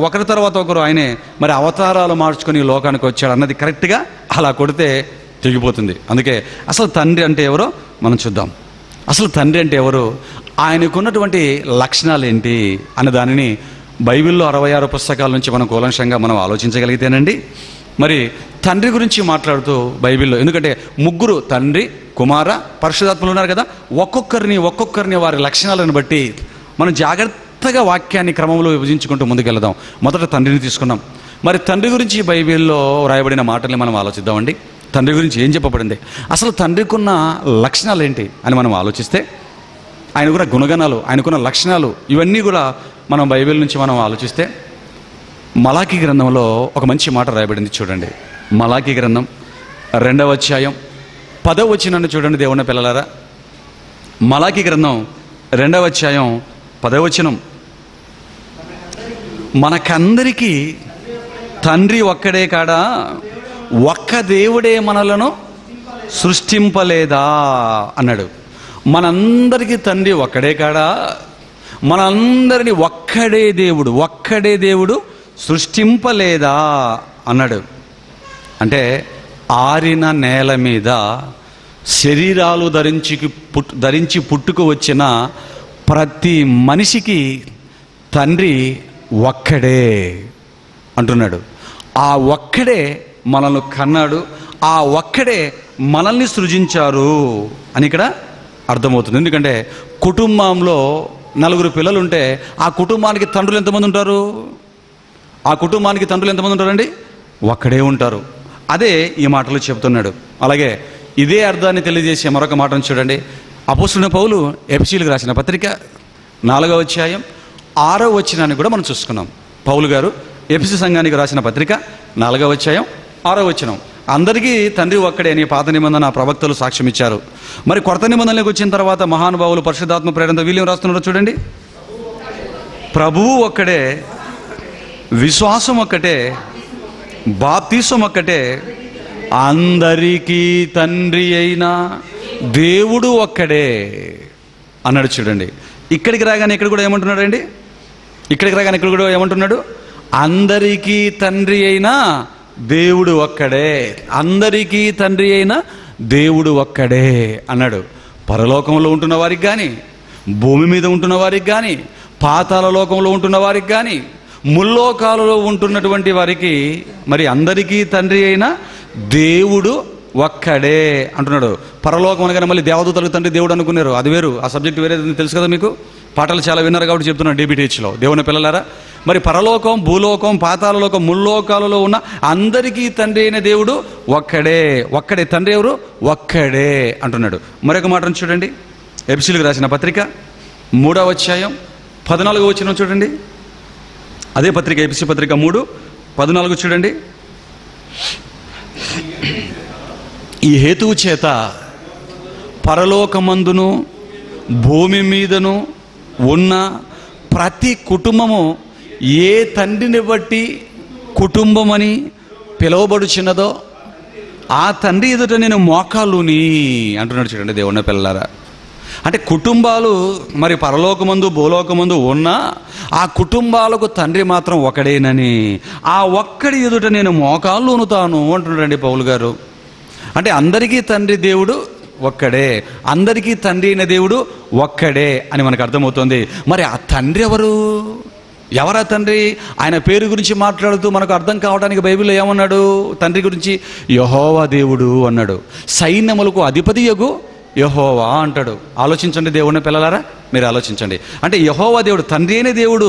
ఒకరి తర్వాత ఒకరు ఆయనే మరి అవతారాలు మార్చుకొని లోకానికి వచ్చాడు అన్నది కరెక్ట్గా అలా కొడితే తెగిపోతుంది. అందుకే అసలు తండ్రి అంటే ఎవరో మనం చూద్దాం. అసలు తండ్రి అంటే ఎవరు, ఆయనకున్నటువంటి లక్షణాలు ఏంటి అన్న దానిని బైబిల్లో 66 పుస్తకాల నుంచి మనం కూలంశంగా మనం ఆలోచించగలిగితేనండి, మరి తండ్రి గురించి మాట్లాడుతూ బైబిల్లో, ఎందుకంటే ముగ్గురు తండ్రి, కుమార, పరిశుద్ధాత్మలు ఉన్నారు కదా, ఒక్కొక్కరిని వారి లక్షణాలను బట్టి మనం జాగ్రత్తగా వాక్యాన్ని క్రమంలో విభజించుకుంటూ ముందుకెళ్దాం. మొదట తండ్రిని తీసుకున్నాం. మరి తండ్రి గురించి బైబిల్లో రాయబడిన మాటల్ని మనం ఆలోచిద్దామండి. తండ్రి గురించి ఏం చెప్పబడింది, అసలు తండ్రికి ఉన్న లక్షణాలు ఏంటి అని మనం ఆలోచిస్తే, ఆయనకున్న గుణగణాలు, ఆయనకున్న లక్షణాలు, ఇవన్నీ కూడా మనం బైబిల్ నుంచి మనం ఆలోచిస్తే, మలాకీ గ్రంథంలో ఒక మంచి మాట రాయబడింది చూడండి. మలాకీ గ్రంథం 2వ అధ్యాయం 10వ వచనాన్ని చూడండి దేవుని పిల్లలారా. మలాకీ గ్రంథం 2వ అధ్యాయం 10వ వచనం, మనకందరికీ తండ్రి ఒక్కడే కాడా, ఒక్క దేవుడే మనలను సృష్టింపలేదా అన్నాడు. మనందరికీ తండ్రి ఒక్కడే కాడా, మనందరినీ ఒక్కడే దేవుడు సృష్టింపలేదా అన్నాడు. అంటే ఆరిన నేల మీద శరీరాలు ధరించి పుట్టుకు వచ్చిన ప్రతి మనిషికి తండ్రి ఒక్కడే అంటున్నాడు. ఆ ఒక్కడే మనల్ని కన్నాడు, ఆ ఒక్కడే మనల్ని సృజించారు అని ఇక్కడ అర్థమవుతుంది. ఎందుకంటే కుటుంబంలో 4 పిల్లలు ఉంటే ఆ కుటుంబానికి తండ్రులు ఎంతమంది ఉంటారు? ఉంటారండి? ఒక్కడే ఉంటారు. అదే ఈ మాటలు చెప్తున్నాడు. అలాగే ఇదే అర్థాన్ని తెలియజేసే మరొక మాటను చూడండి. అపోస్తలుడైన పౌలు ఎఫెసీయులకు రాసిన పత్రిక 4వ అధ్యాయం 6వ వచనాన్ని కూడా మనం చూసుకున్నాం. పౌలు గారు ఎఫెసీ సంఘానికి రాసిన పత్రిక 4వ అధ్యాయం 6వ వచనం, అందరికీ తండ్రి ఒక్కడే అని పాత నిబంధన ప్రవక్తలు సాక్ష్యం ఇచ్చారు. మరి కొత్త నిబంధనలోకి వచ్చిన తర్వాత మహానుభావులు పరిశుద్ధాత్మ ప్రేరణతో వీళ్ళు రాస్తున్నారో చూడండి. ప్రభువు ఒక్కడే, విశ్వాసం ఒక్కటే, బాప్తిసం ఒక్కటే, అందరికీ తండ్రి అయిన దేవుడు ఒక్కడే అన్నాడు. చూడండి, ఇక్కడికి రాగానే ఇక్కడ కూడా ఏమంటున్నాడు అండి? ఇక్కడికి రాగానే ఇక్కడ కూడా ఏమంటున్నాడు? అందరికీ తండ్రి అయిన దేవుడు ఒక్కడే, అందరికీ తండ్రి అయిన దేవుడు ఒక్కడే అన్నాడు. పరలోకంలో ఉంటున్న వారికి కానీ, భూమి మీద ఉంటున్న వారికి కానీ, పాతాళ లోకంలో ఉంటున్న వారికి కానీ, ముల్లోకాలలో ఉంటున్నటువంటి వారికి మరి అందరికీ తండ్రి అయిన దేవుడు ఒక్కడే అంటున్నాడు. పరలోకం అనగానే మళ్ళీ దేవదూతలకు తండ్రి దేవుడు అనుకున్నారు, అది వేరు, ఆ సబ్జెక్ట్ వేరే తెలుసు కదా మీకు. పాటలు చాలా విన్నారు కాబట్టి చెప్తున్నాను DBTHలో. దేవుని పిల్లలారా, మరి పరలోకం, భూలోకం, పాతాళ లోకం, ముల్లోకాలలో ఉన్న అందరికీ తండ్రి అయిన దేవుడు ఒక్కడే. ఒక్కడే తండ్రి ఎవరు? ఒక్కడే అంటున్నాడు. మరొక మాటను చూడండి, ఎఫెసీయులకు రాసిన పత్రిక 3వ అధ్యాయం 14వ వచనం చూడండి. అదే పత్రిక, ఎఫెసీ పత్రిక 3:14 చూడండి. ఈ హేతువు చేత పరలోకమందును భూమి మీదను ఉన్న ప్రతి కుటుంబము ఏ తండ్రిని బట్టి కుటుంబమని పిలువబడుచున్నదో ఆ తండ్రి ఎదుట నేను మోకాళ్ళుని అంటున్నాడు. చూడండి దేవుని పిల్లలారా, అంటే కుటుంబాలు మరి పరలోకమందు భూలోకమందు ఉన్నా ఆ కుటుంబాలకు తండ్రి మాత్రం ఒకడేనని, ఆ ఒక్కడి ఎదుట నేను మోకాళ్ళు ఉనుతాను అంటున్నాడండి పౌలు గారు. అంటే అందరికీ తండ్రి దేవుడు ఒక్కడే, అందరికీ తండ్రి అయిన దేవుడు ఒక్కడే అని మనకు అర్థమవుతుంది. మరి ఆ తండ్రి ఎవరు? ఎవరా తండ్రి? ఆయన పేరు గురించి మాట్లాడుతూ మనకు అర్థం కావడానికి బైబిల్లో ఏమన్నాడు? తండ్రి గురించి యెహోవా దేవుడు అన్నాడు. సైన్యములకు అధిపతియగు యెహోవా అంటాడు. ఆలోచించండి దేవుని పిల్లలారా, మీరు ఆలోచించండి. అంటే యెహోవా దేవుడు, తండ్రి అయిన దేవుడు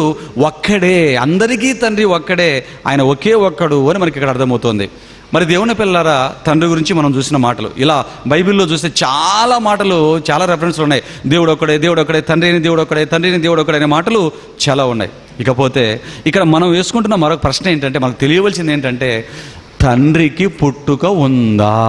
ఒక్కడే, అందరికీ తండ్రి ఒక్కడే, ఆయన ఒకే ఒక్కడు అని మనకి ఇక్కడ అర్థమవుతుంది. మరి దేవుని పిల్లలారా, తండ్రి గురించి మనం చూసిన మాటలు ఇలా బైబిల్లో చూస్తే చాలా మాటలు, చాలా రెఫరెన్స్లు ఉన్నాయి. దేవుడు ఒక్కడే, దేవుడు ఒక్కడే, తండ్రి అయిన దేవుడు ఒక్కడే, తండ్రి అయిన దేవుడు ఒక్కడే అనే మాటలు చాలా ఉన్నాయి. ఇకపోతే ఇక్కడ మనం వేసుకుంటున్న మరొక ప్రశ్న ఏంటంటే, మనకు తెలియవలసింది ఏంటంటే, తండ్రికి పుట్టుక ఉందా?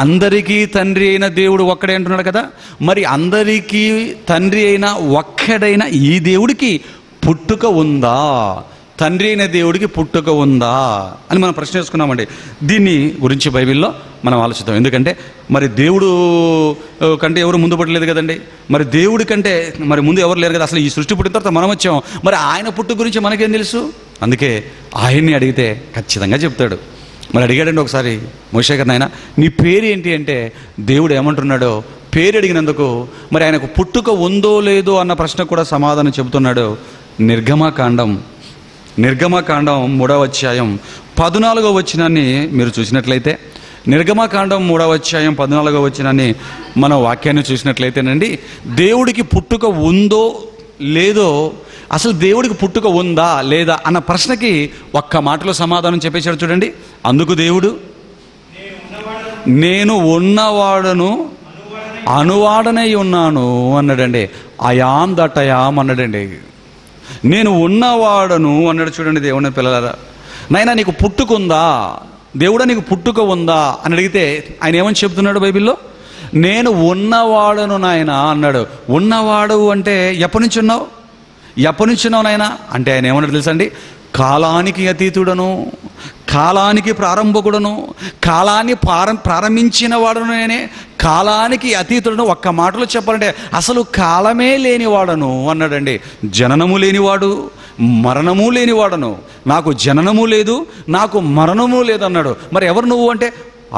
అందరికీ తండ్రి అయిన దేవుడు ఒక్కడే అంటున్నాడు కదా, మరి అందరికీ తండ్రి అయిన ఒక్కడైన ఈ దేవుడికి పుట్టుక ఉందా? తండ్రి అయిన దేవుడికి పుట్టుక ఉందా అని మనం ప్రశ్న వేసుకున్నామండి. దీన్ని గురించి బైబిల్లో మనం ఆలోచిద్దాం. ఎందుకంటే మరి దేవుడు కంటే ఎవరు ముందు పుట్టలేదు కదండి, మరి దేవుడి కంటే మరి ముందు ఎవరు లేరు కదా. అసలు ఈ సృష్టి పుట్టిన తర్వాత మనం వచ్చాం, మరి ఆయన పుట్టుక గురించి మనకేం తెలుసు? అందుకే ఆయన్ని అడిగితే ఖచ్చితంగా చెప్తాడు. మరి అడిగాడండి ఒకసారి మోషే గారిని, ఆయన నీ పేరు ఏంటి అంటే దేవుడు ఏమంటున్నాడో, పేరు అడిగినందుకు మరి ఆయనకు పుట్టుక ఉందో లేదో అన్న ప్రశ్నకు కూడా సమాధానం చెబుతున్నాడు. నిర్గమకాండం 3వ అధ్యాయం 14వ వచనాన్ని మీరు చూసినట్లయితే, నిర్గమకాండం 3వ అధ్యాయం 14వ వచనాన్ని మన వాక్యాన్ని చూసినట్లయితేనండి, దేవుడికి పుట్టుక ఉందో లేదో, అసలు దేవుడికి పుట్టుక ఉందా లేదా అన్న ప్రశ్నకి ఒక్క మాటలో సమాధానం చెప్పేశాడు. చూడండి, అందుకు దేవుడు నేను ఉన్నవాడను అనువాడనై ఉన్నాను అన్నాడండి. అయామ్ దట్ అయామ్ అన్నాడండి. నేను ఉన్నవాడను అన్నాడు. చూడండి దేవుని పిల్లలారా, నాయనా నీకు పుట్టుకుందా, దేవుడా నీకు పుట్టుక ఉందా అని అడిగితే ఆయన ఏమని చెప్తున్నాడు బైబిల్లో? నేను ఉన్నవాడను నాయనా అన్నాడు. ఉన్నవాడు అంటే ఎప్పటి నుంచి ఉన్నావు? ఎప్పటి నుంచి ఉన్నావు నాయనా అంటే ఆయన ఏమన్నాడు తెలుసండి? కాలానికి అతీతుడను, కాలానికి ప్రారంభకుడను, కాలాన్ని ప్రారంభించిన వాడను నేనే, కాలానికి అతీతుడను. ఒక్క మాటలో చెప్పాలంటే అసలు కాలమే లేనివాడను అన్నాడండి. జననము లేనివాడు, మరణము లేనివాడను, నాకు జననము లేదు, నాకు మరణము లేదు అన్నాడు. మరి ఎవరు నువ్వు అంటే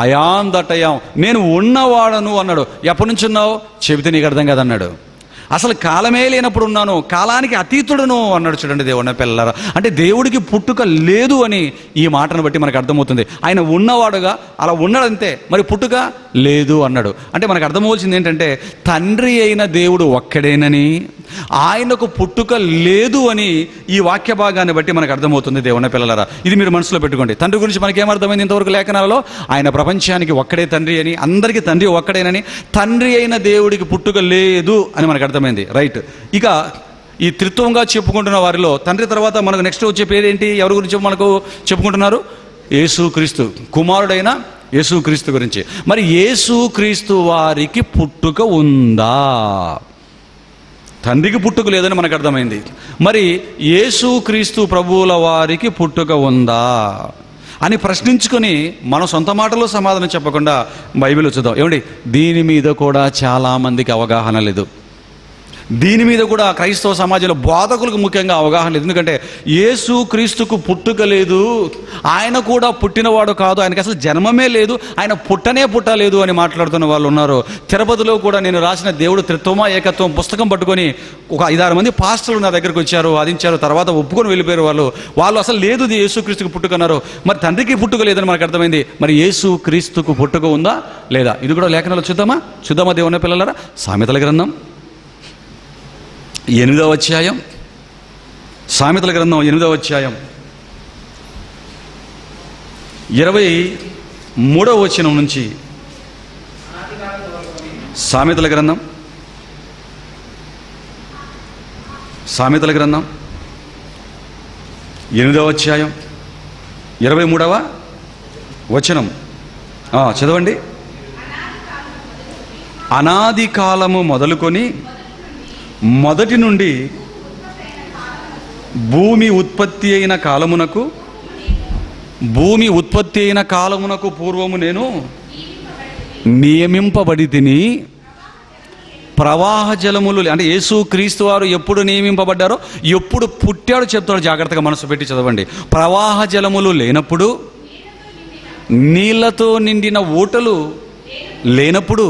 అయాం దట్టయాం, నేను ఉన్నవాడను అన్నాడు. ఎప్పటి నుంచి ఉన్నావు చెబితే నీకు అర్థం కాదన్నాడు. అసలు కాలమే లేనప్పుడు ఉన్నాను, కాలానికి అతీతుడను అన్నాడు. చూడండి దేవుని పిల్లలారా, అంటే దేవుడికి పుట్టుక లేదు అని ఈ మాటను బట్టి మనకు అర్థమవుతుంది. ఆయన ఉన్నవాడుగా అలా ఉన్నాడంతే, మరి పుట్టుక లేదు అన్నాడు. అంటే మనకు అర్థమవలసింది ఏంటంటే తండ్రి అయిన దేవుడు ఒక్కడేనని, ఆయనకు పుట్టుక లేదు అని ఈ వాక్య భాగాన్ని బట్టి మనకు అర్థమవుతుంది. దేవుని పిల్లలారా, ఇది మీరు మనసులో పెట్టుకోండి. తండ్రి గురించి మనకేమర్థమైంది ఇంతవరకు లేఖనాలలో? ఆయన ప్రపంచానికి ఒక్కడే తండ్రి అని, అందరికీ తండ్రి ఒక్కడేనని, తండ్రి అయిన దేవుడికి పుట్టుక లేదు అని మనకు అర్థమైంది. రైట్. ఇక ఈ త్రిత్వంగా చెప్పుకుంటున్న వారిలో తండ్రి తర్వాత మనకు నెక్స్ట్ వచ్చే పేరేంటి? ఎవరి గురించి మనకు చెప్పుకుంటున్నారు? యేసుక్రీస్తు, కుమారుడైన యేసుక్రీస్తు గురించి. మరి యేసుక్రీస్తు వారికి పుట్టుక ఉందా? తండ్రికి పుట్టుక లేదని మనకు అర్థమైంది. మరి యేసుక్రీస్తు ప్రభువుల వారికి పుట్టుక ఉందా అని ప్రశ్నించుకొని మనం సొంత మాటలో సమాధానం చెప్పకుండా బైబిల్ చూద్దాం. ఏమండి, దీని మీద కూడా చాలామందికి అవగాహన లేదు. దీని మీద కూడా క్రైస్తవ సమాజంలో బోధకులకు ముఖ్యంగా అవగాహన లేదు. ఎందుకంటే యేసుక్రీస్తుకు పుట్టుక లేదు, ఆయన కూడా పుట్టినవాడు కాదు, ఆయనకి అసలు జన్మమే లేదు, ఆయన పుట్టలేదు అని మాట్లాడుతున్న వాళ్ళు ఉన్నారు. తిరుపతిలో కూడా నేను రాసిన దేవుడు త్రిత్వమా ఏకత్వం పుస్తకం పట్టుకొని ఒక 5-6 మంది పాస్టర్లు నా దగ్గరికి వచ్చారు, వాదించారు, తర్వాత ఒప్పుకొని వెళ్ళిపోయారు. వాళ్ళు అసలు లేదు యేసుక్రీస్తుకు పుట్టుకన్నారు. మరి తండ్రికి పుట్టుక లేదని మనకు అర్థమైంది. మరి యేసుక్రీస్తుకు పుట్టుక ఉందా లేదా? ఇది కూడా లేఖనాలు చూద్దామా దేవుని పిల్లలారా? సామెతల గ్రంథం 8వ అధ్యాయం, సామెతల గ్రంథం 8వ అధ్యాయం 23వ వచనం నుంచి. సామెతల గ్రంథం 8వ అధ్యాయం 23వ వచనం చదవండి. అనాది కాలము మొదలుకొని మొదటి నుండి భూమి ఉత్పత్తి అయిన కాలమునకు పూర్వము నేను నియమింపబడి తిని ప్రవాహ జలములు, అంటే యేసుక్రీస్తు వారు ఎప్పుడు నియమింపబడ్డారో, ఎప్పుడు పుట్టాడో చెప్తాడు. జాగ్రత్తగా మనసు పెట్టి చదవండి. ప్రవాహ జలములు లేనప్పుడు, నీళ్లతో నిండిన ఊటలు లేనప్పుడు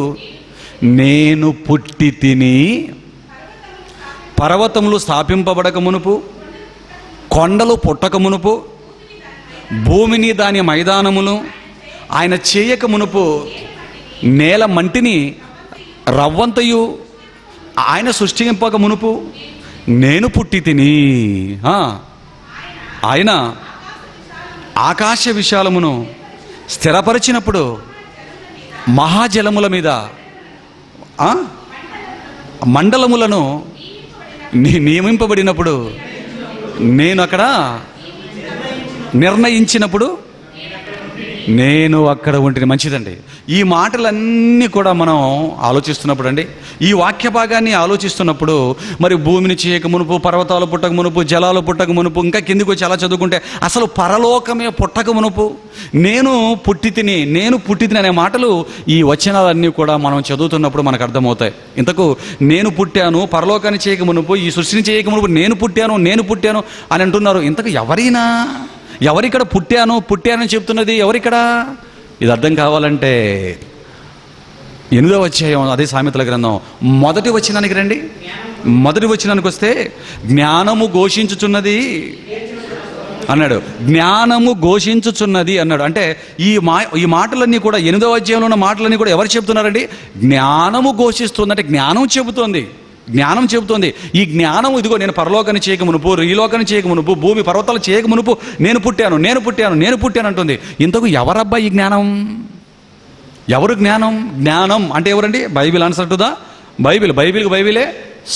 నేను పుట్టి తిని, పర్వతములు స్థాపింపబడక మునుపు, కొండలు పుట్టక మునుపు, భూమిని దాని మైదానములు ఆయన చేయక మునుపు, నేల మంటిని రవ్వంతయు ఆయన సృష్టింపక మునుపు నేను పుట్టి తిని. ఆయన ఆకాశ విశాలమును స్థిరపరిచినప్పుడు, మహాజలముల మీద మండలములను నియమింపబడినప్పుడు, నేను అక్కడ నిర్ణయించినప్పుడు నేను అక్కడ ఉంటే మంచిదండి. ఈ మాటలన్నీ కూడా మనం ఆలోచిస్తున్నప్పుడు అండి, ఈ వాక్య భాగాన్ని ఆలోచిస్తున్నప్పుడు, మరి భూమిని చేయక మునుపు, పర్వతాలు పుట్టక మునుపు, జలాలు పుట్టక మునుపు, ఇంకా కిందికి వచ్చి అలా చదువుకుంటే అసలు పరలోకమే పుట్టక మునుపు నేను పుట్టి తిని అనే మాటలు, ఈ వచనాలన్నీ కూడా మనం చదువుతున్నప్పుడు మనకు అర్థమవుతాయి. ఇంతకు నేను పుట్టాను, పరలోకాన్ని చేయక మునుపు, ఈ సృష్టిని చేయక మునుపు నేను పుట్టాను అని అంటున్నారు. ఇంతకు ఎవరిక్కడ పుట్టానని చెప్తున్నది ఎవరిక్కడ? ఇది అర్థం కావాలంటే 8వ అధ్యాయం అదే సామెతల గ్రంథం మొదటి వచనానికి రండి. మొదటి వచనానికి వస్తే, జ్ఞానము ఘోషించుచున్నది అన్నాడు. జ్ఞానము ఘోషించుచున్నది అన్నాడు. అంటే ఈ మాటలన్నీ కూడా 8వ అధ్యాయంలో ఉన్న మాటలన్నీ కూడా ఎవరు చెప్తున్నారండి? జ్ఞానము ఘోషిస్తుంది, అంటే జ్ఞానం చెబుతోంది. ఈ జ్ఞానం ఇదిగో, నేను పరలోకాన్ని చేయక మునుపు, ఈ లోకాన్ని చేయక మునుపు, భూమి పర్వతాలు చేయక మునుపు నేను పుట్టాను అంటుంది. ఇంతకు ఎవరబ్బా ఈ జ్ఞానం? ఎవరు జ్ఞానం అంటే ఎవరండి? బైబిల్ ఆన్సర్ టు ద బైబిలే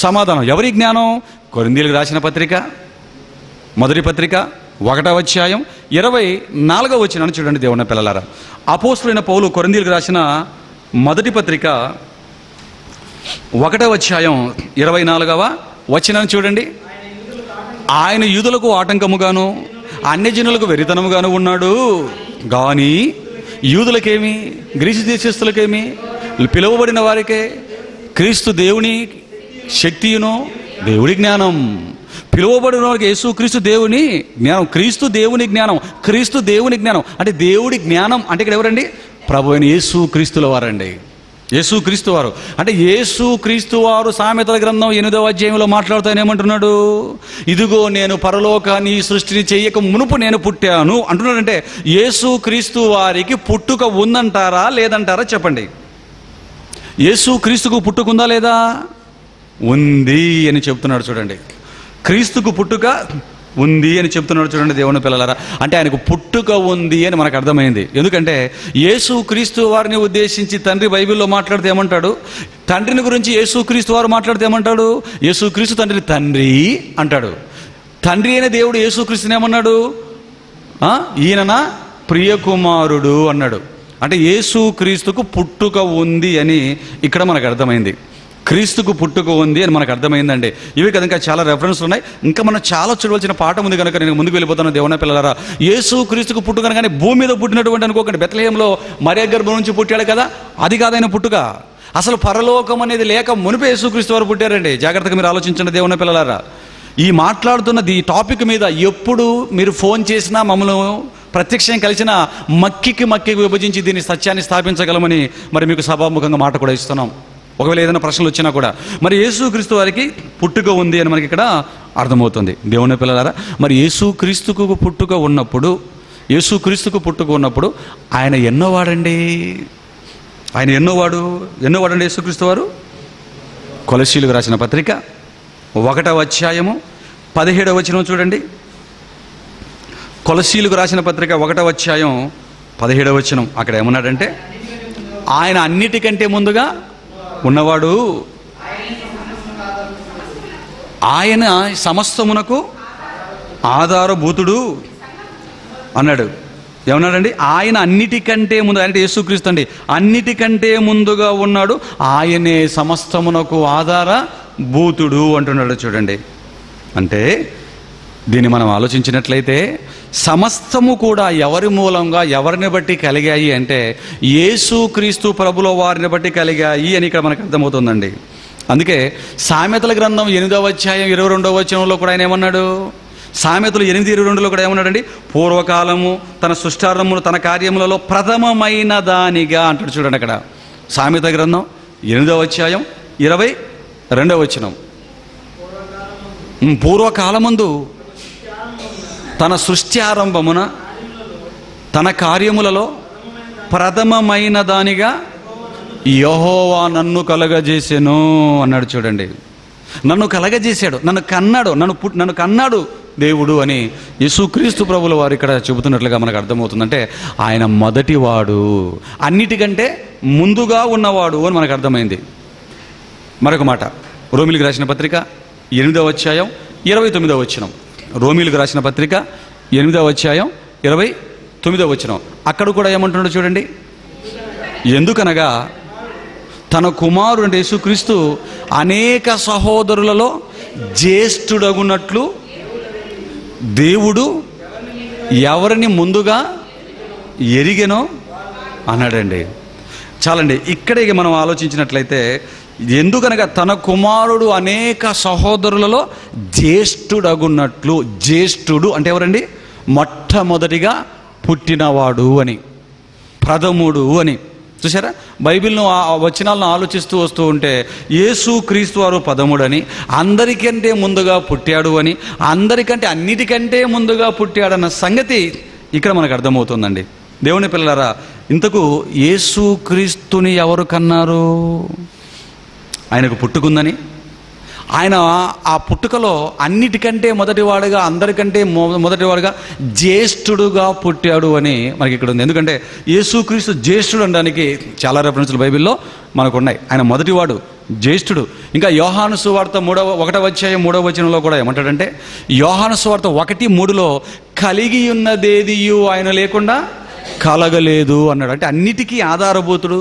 సమాధానం. ఎవరి జ్ఞానం? కొరింథీయులకు రాసిన పత్రిక, మొదటి పత్రిక 1వ అధ్యాయం 24వ వచనాన్ని చూడండి దేవుని పిల్లలారా. అపోస్తలుడైన పౌలు కొరింథీయులకు రాసిన మొదటి పత్రిక 1వ అధ్యాయం 24వ వచనాన్ని చూడండి. ఆయన యూదులకు ఆటంకముగాను అన్యజనులకు వెరితనముగాను ఉన్నాడు గాని, యూదులకేమి గ్రీసు దేశస్తులకేమి పిలువబడిన వారికే క్రీస్తు దేవుని శక్తియును దేవుడి జ్ఞానం. పిలువబడిన వారికి యేసుక్రీస్తు దేవుని జ్ఞానం, క్రీస్తు దేవుని జ్ఞానం అంటే దేవుడి జ్ఞానం అంటే ఇక్కడ ఎవరండి? ప్రభు అయిన యేసుక్రీస్తుల వారండి. యేసుక్రీస్తు వారు అంటే యేసుక్రీస్తు వారు సామెతల గ్రంథం 8వ అధ్యాయంలో మాట్లాడుతాను ఏమంటున్నాడు? ఇదిగో నేను పరలోకాన్ని సృష్టిని చేయక మునుపు నేను పుట్టాను అంటున్నాడంటే, యేసుక్రీస్తు వారికి పుట్టుక ఉందంటారా లేదంటారా చెప్పండి. యేసుక్రీస్తుకు పుట్టుకుందా లేదా? ఉంది అని చెప్తున్నాడు చూడండి. క్రీస్తుకు పుట్టుక ఉంది అని చెప్తున్నాడు చూడండి దేవుని పిల్లలారా. అంటే ఆయనకు పుట్టుక ఉంది అని మనకు అర్థమైంది. ఎందుకంటే యేసుక్రీస్తు వారిని ఉద్దేశించి తండ్రి బైబిల్లో మాట్లాడితే ఏమంటాడు? తండ్రిని గురించి యేసుక్రీస్తు వారు మాట్లాడితే ఏమంటాడు? యేసుక్రీస్తు తండ్రిని తండ్రి అంటాడు. తండ్రి అయిన దేవుడు యేసుక్రీస్తుని ఏమన్నాడు? ఈయన నా ప్రియకుమారుడు అన్నాడు. అంటే యేసుక్రీస్తుకు పుట్టుక ఉంది అని ఇక్కడ మనకు అర్థమైంది. క్రీస్తుకు పుట్టుక ఉంది అని మనకు అర్థమైందండి. ఇవి కనుక చాలా రెఫరెన్స్లు ఉన్నాయి. ఇంకా మనం చాలా చూడవలసిన పాఠం ఉంది కనుక నేను ముందుకు వెళ్ళిపోతాను. దేవుని పిల్లలారా, యేసు క్రీస్తుకు పుట్టుక కానీ భూమి మీద పుట్టినటువంటి అనుకోకండి. బెత్లెహేంలో మరియ గర్భం నుంచి పుట్టాడు కదా, అది కాదైన పుట్టుక. అసలు పరలోకం అనేది లేక మునిపే యేసుక్రీస్తు వారు పుట్టారండి. జాగ్రత్తగా మీరు ఆలోచించండి దేవుని పిల్లలారా. ఈ మాట్లాడుతున్నది ఈ టాపిక్ మీద ఎప్పుడు మీరు ఫోన్ చేసినా, మమ్మల్ని ప్రత్యక్షం కలిసిన మక్కికి విభజించి దీన్ని సత్యాన్ని స్థాపించగలమని మరి మీకు సభాముఖంగా మాట కూడా ఇస్తున్నాం. ఒకవేళ ఏదైనా ప్రశ్నలు వచ్చినా కూడా మరి యేసుక్రీస్తు వారికి పుట్టుక ఉంది అని మనకి ఇక్కడ అర్థమవుతుంది. దేవుని పిల్లలారా, మరి యేసుక్రీస్తుకు పుట్టుక ఉన్నప్పుడు ఆయన ఎన్నోవాడండి? ఆయన ఎన్నోవాడండి యేసుక్రీస్తు వారు? కొలస్సీయులకు రాసిన పత్రిక 1వ అధ్యాయము 17వ వచనం చూడండి. కొలస్సీయులకు రాసిన పత్రిక 1వ అధ్యాయం 17వ వచనం. అక్కడ ఏమన్నాడంటే, ఆయన అన్నిటికంటే ముందుగా ఉన్నవాడు, ఆయన సమస్తమునకు ఆధారభూతుడు అన్నాడు. ఏమన్నాడండి? ఆయన అన్నిటికంటే ముందు, అంటే యేసుక్రీస్తు అండి, అన్నిటికంటే ముందుగా ఉన్నాడు, ఆయనే సమస్తమునకు ఆధారభూతుడు అంటున్నాడు. చూడండి, అంటే దీన్ని మనం ఆలోచించినట్లయితే సమస్తము కూడా ఎవరి మూలంగా, ఎవరిని బట్టి కలిగాయి అంటే యేసుక్రీస్తు ప్రభుల వారిని బట్టి కలిగాయి అని ఇక్కడ మనకు అర్థమవుతుందండి. అందుకే సామెతల గ్రంథం 8వ అధ్యాయం 22వ వచనంలో కూడా ఆయన ఏమన్నాడు? సామెతలు 8:22లో కూడా ఏమన్నాడండి? పూర్వకాలము తన సృష్టారంభమును తన కార్యములలో ప్రథమమైన దానిగా అంటాడు. చూడండి, అక్కడ సామెత గ్రంథం 8వ అధ్యాయం 22వ వచనం. పూర్వకాలమందు తన సృష్టి ఆరంభమున తన కార్యములలో ప్రథమమైన దానిగా యెహోవా నన్ను కలగజేసెను అన్నాడు. చూడండి, నన్ను కలగజేశాడు, నన్ను కన్నాడు దేవుడు అని యేసుక్రీస్తు ప్రభుల వారు ఇక్కడ చెబుతున్నట్లుగా మనకు అర్థమవుతుందంటే ఆయన మొదటివాడు, అన్నిటికంటే ముందుగా ఉన్నవాడు అని మనకు అర్థమైంది. మరొక మాట, రోమీయులకు రాసిన పత్రిక 8వ అధ్యాయం 29వ వచనం. రోమీయులకు రాసిన పత్రిక 8వ అధ్యాయం 29వ వచనం. అక్కడ కూడా ఏమంటున్నాడు చూడండి, ఎందుకనగా తన కుమారుడు అంటే యేసుక్రీస్తు అనేక సహోదరులలో జ్యేష్ఠుడగునట్లు దేవుడు ఎవరిని ముందుగా ఎరిగెనో అన్నాడండి. చాలండి, ఇక్కడే మనం ఆలోచించినట్లయితే ఎందుకనగా తన కుమారుడు అనేక సహోదరులలో జ్యేష్ఠుడగున్నట్లు, జ్యేష్ఠుడు అంటే ఎవరండి? మొట్టమొదటిగా పుట్టినవాడు అని, ప్రథముడు అని. చూసారా, బైబిల్ను వచనాలను ఆలోచిస్తూ వస్తూ ఉంటే యేసుక్రీస్తు వారు ప్రథముడని, అందరికంటే ముందుగా పుట్టాడు అని, అందరికంటే అన్నిటికంటే ముందుగా పుట్టాడన్న సంగతి ఇక్కడ మనకు అర్థమవుతుందండి. దేవుని పిల్లలారా, ఇంతకు యేసుక్రీస్తుని ఎవరు కన్నారు? ఆయనకు పుట్టుకుందని, ఆయన ఆ పుట్టుకలో అన్నిటికంటే మొదటివాడుగా, అందరికంటే మొదటివాడుగా జ్యేష్ఠుడుగా పుట్టాడు అని మనకి ఇక్కడ ఉంది. ఎందుకంటే యేసుక్రీస్తు జ్యేష్ఠుడు అనడానికి చాలా రెఫరెన్స్లు బైబిల్లో మనకు ఉన్నాయి. ఆయన మొదటివాడు, జ్యేష్ఠుడు. ఇంకా యోహాను సువార్త 1వ అధ్యాయం 3వ వచనంలో కూడా ఏమంటాడంటే, యోహాను సువార్త 1:3లో కలిగి ఉన్నదేదియు ఆయన లేకుండా కలగలేదు అన్నాడు. అంటే అన్నిటికీ ఆధారభూతుడు,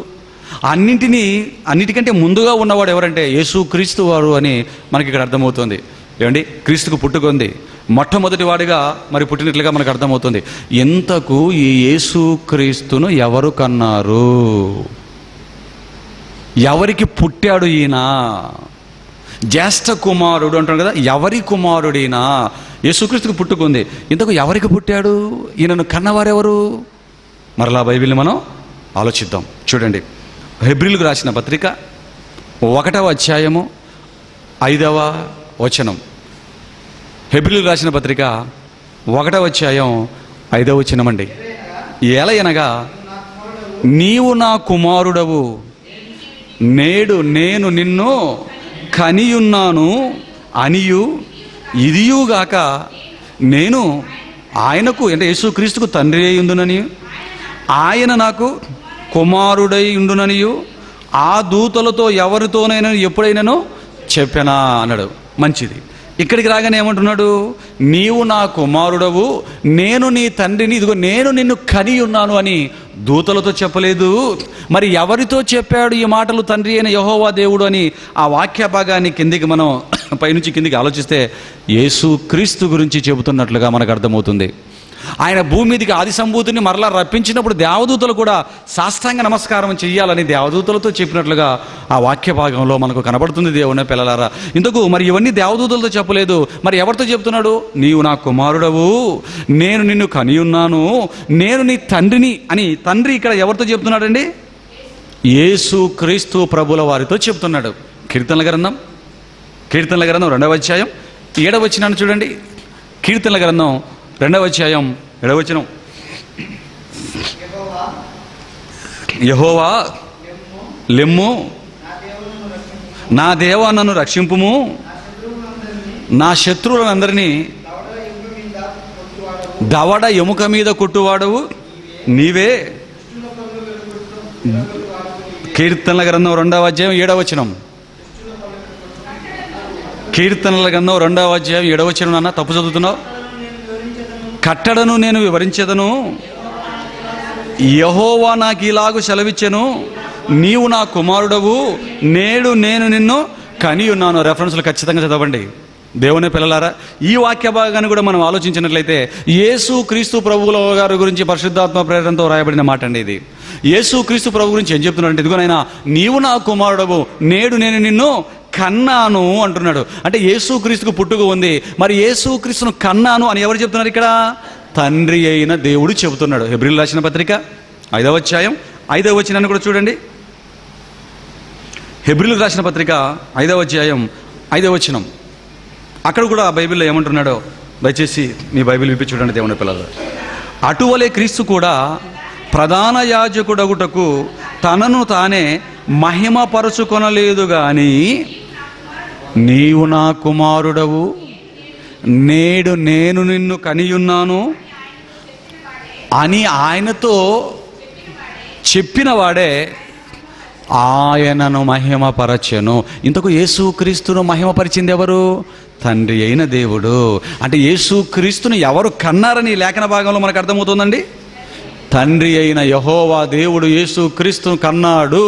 అన్నిటికంటే ముందుగా ఉన్నవాడు ఎవరంటే యేసుక్రీస్తు వారు అని మనకి ఇక్కడ అర్థమవుతుంది. ఏమండి, క్రీస్తుకు పుట్టుకుంది, మొట్టమొదటి వాడిగా మరి పుట్టినట్లుగా మనకు అర్థమవుతుంది. ఎంతకు ఈ యేసుక్రీస్తును ఎవరు కన్నారు? ఎవరికి పుట్టాడు ఈయన? జ్యేష్ఠ కుమారుడు అంటాడు కదా, ఎవరి కుమారుడు ఈయన? యేసుక్రీస్తుకు పుట్టుకుంది, ఇంతకు ఎవరికి పుట్టాడు? ఈయనను కన్నవారెవరు? మరలా బైబిల్ని మనం ఆలోచిద్దాం. చూడండి, హెబ్రీయులకు రాసిన పత్రిక 1వ అధ్యాయము 5వ వచనం. హెబ్రీయులకు రాసిన పత్రిక 1వ అధ్యాయం 5వ వచనం అండి. ఎలయనగా నీవు నా కుమారుడవు, నేడు నేను నిన్ను కనియున్నాను అనియు, ఇదియుగాక నేను ఆయనకు అంటే యేసుక్రీస్తుకు తండ్రి అయి ఉండునని, ఆయన నాకు కుమారుడై ఉండుననియు ఆ దూతలతో ఎవరితోనైనా ఎప్పుడైనాను చెప్పానా అన్నాడు. మంచిది. ఇక్కడికి రాగానే ఏమంటున్నాడు? నీవు నా కుమారుడవు, నేను నీ తండ్రిని, ఇదిగో నేను నిన్ను కని ఉన్నాను అని దూతలతో చెప్పలేదు. మరి ఎవరితో చెప్పాడు ఈ మాటలు తండ్రి అయిన యెహోవా దేవుడు అని ఆ వాక్య భాగాన్ని కిందికి మనం పైనుంచి కిందికి ఆలోచిస్తే యేసు క్రీస్తు గురించి చెబుతున్నట్లుగా మనకు అర్థమవుతుంది. ఆయన భూమి మీదకి ఆది సంభూతిని మరలా రప్పించినప్పుడు దేవదూతలు కూడా సాష్టాంగ నమస్కారం చెయ్యాలని దేవదూతలతో చెప్పినట్లుగా ఆ వాక్య భాగంలో మనకు కనబడుతుంది. దేవుని పిల్లలారా, ఇందుకు మరి ఇవన్నీ దేవదూతలతో చెప్పలేదు, మరి ఎవరితో చెప్తున్నాడు? నీవు నా కుమారుడవు, నేను నిన్ను కని ఉన్నాను, నేను నీ తండ్రిని అని. తండ్రి ఇక్కడ ఎవరితో చెప్తున్నాడండి? యేసు క్రీస్తు ప్రభుల వారితో చెప్తున్నాడు. కీర్తనల గ్రంథం 2వ అధ్యాయం 7వ వచనాన్ని చూడండి. కీర్తనల గ్రంథం 2వ అధ్యాయం 7వ వచనం. యెహోవా లెమ్ము, నా దేవా నన్ను రక్షింపుము, నా శత్రువులందరినీ దవడ ఎముక మీద కొట్టువాడవు నీవే. కీర్తనల గ్రంథం 2వ అధ్యాయం 7వ వచనం. కీర్తనల గ్రంథం 2వ అధ్యాయం 7వ వచనం. నాన్న తప్పు చదువుతున్నావు. కట్టడను నేను వివరించెదను, యెహోవా నాకు ఇలాగు సెలవిచ్చెను, నీవు నా కుమారుడవు, నేడు నేను నిన్ను కని ఉన్నాను. రెఫరెన్స్లు ఖచ్చితంగా చదవండి. దేవుని పిల్లలారా, ఈ వాక్య భాగాన్ని కూడా మనం ఆలోచించినట్లయితే యేసు క్రీస్తు ప్రభువుల గారి గురించి పరిశుద్ధాత్మ ప్రేరణతో రాయబడిన మాట అండి ఇది. యేసు క్రీస్తు ప్రభు గురించి ఏం చెప్తున్నాడు? ఇదిగోనైనా నీవు నా కుమారుడవు, నేడు నేను నిన్ను కన్నాను అంటున్నాడు. అంటే యేసు క్రీస్తుకు పుట్టుక ఉంది, మరి యేసు క్రీస్తును కన్నాను అని ఎవరు చెప్తున్నారు ఇక్కడ? తండ్రి అయిన దేవుడు చెబుతున్నాడు. హెబ్రీయులకు రాసిన పత్రిక 5వ అధ్యాయం 5వ వచనాన్ని కూడా చూడండి. హెబ్రీయులకు రాసిన పత్రిక 5వ అధ్యాయం 5వ వచనం. అక్కడ కూడా బైబిల్లో ఏమంటున్నాడో దయచేసి మీ బైబిల్ విప్పి చూడండి దేవుని పిల్లలు. అటువలే క్రీస్తు కూడా ప్రధాన యాజకుడగుటకు తనను తానే మహిమపరచుకొనలేదు గాని, నీవు నా కుమారుడవు, నేడు నేను నిన్ను కనియున్నాను అని ఆయనతో చెప్పిన వాడే ఆయనను మహిమపరచెను. ఇంతకు యేసు క్రీస్తును మహిమపరిచింది ఎవరు? తండ్రి అయిన దేవుడు. అంటే యేసు క్రీస్తును ఎవరు కన్నారని లేఖన భాగంలో మనకు అర్థమవుతుందండి. తండ్రి అయిన యెహోవా దేవుడు యేసు క్రీస్తును కన్నాడు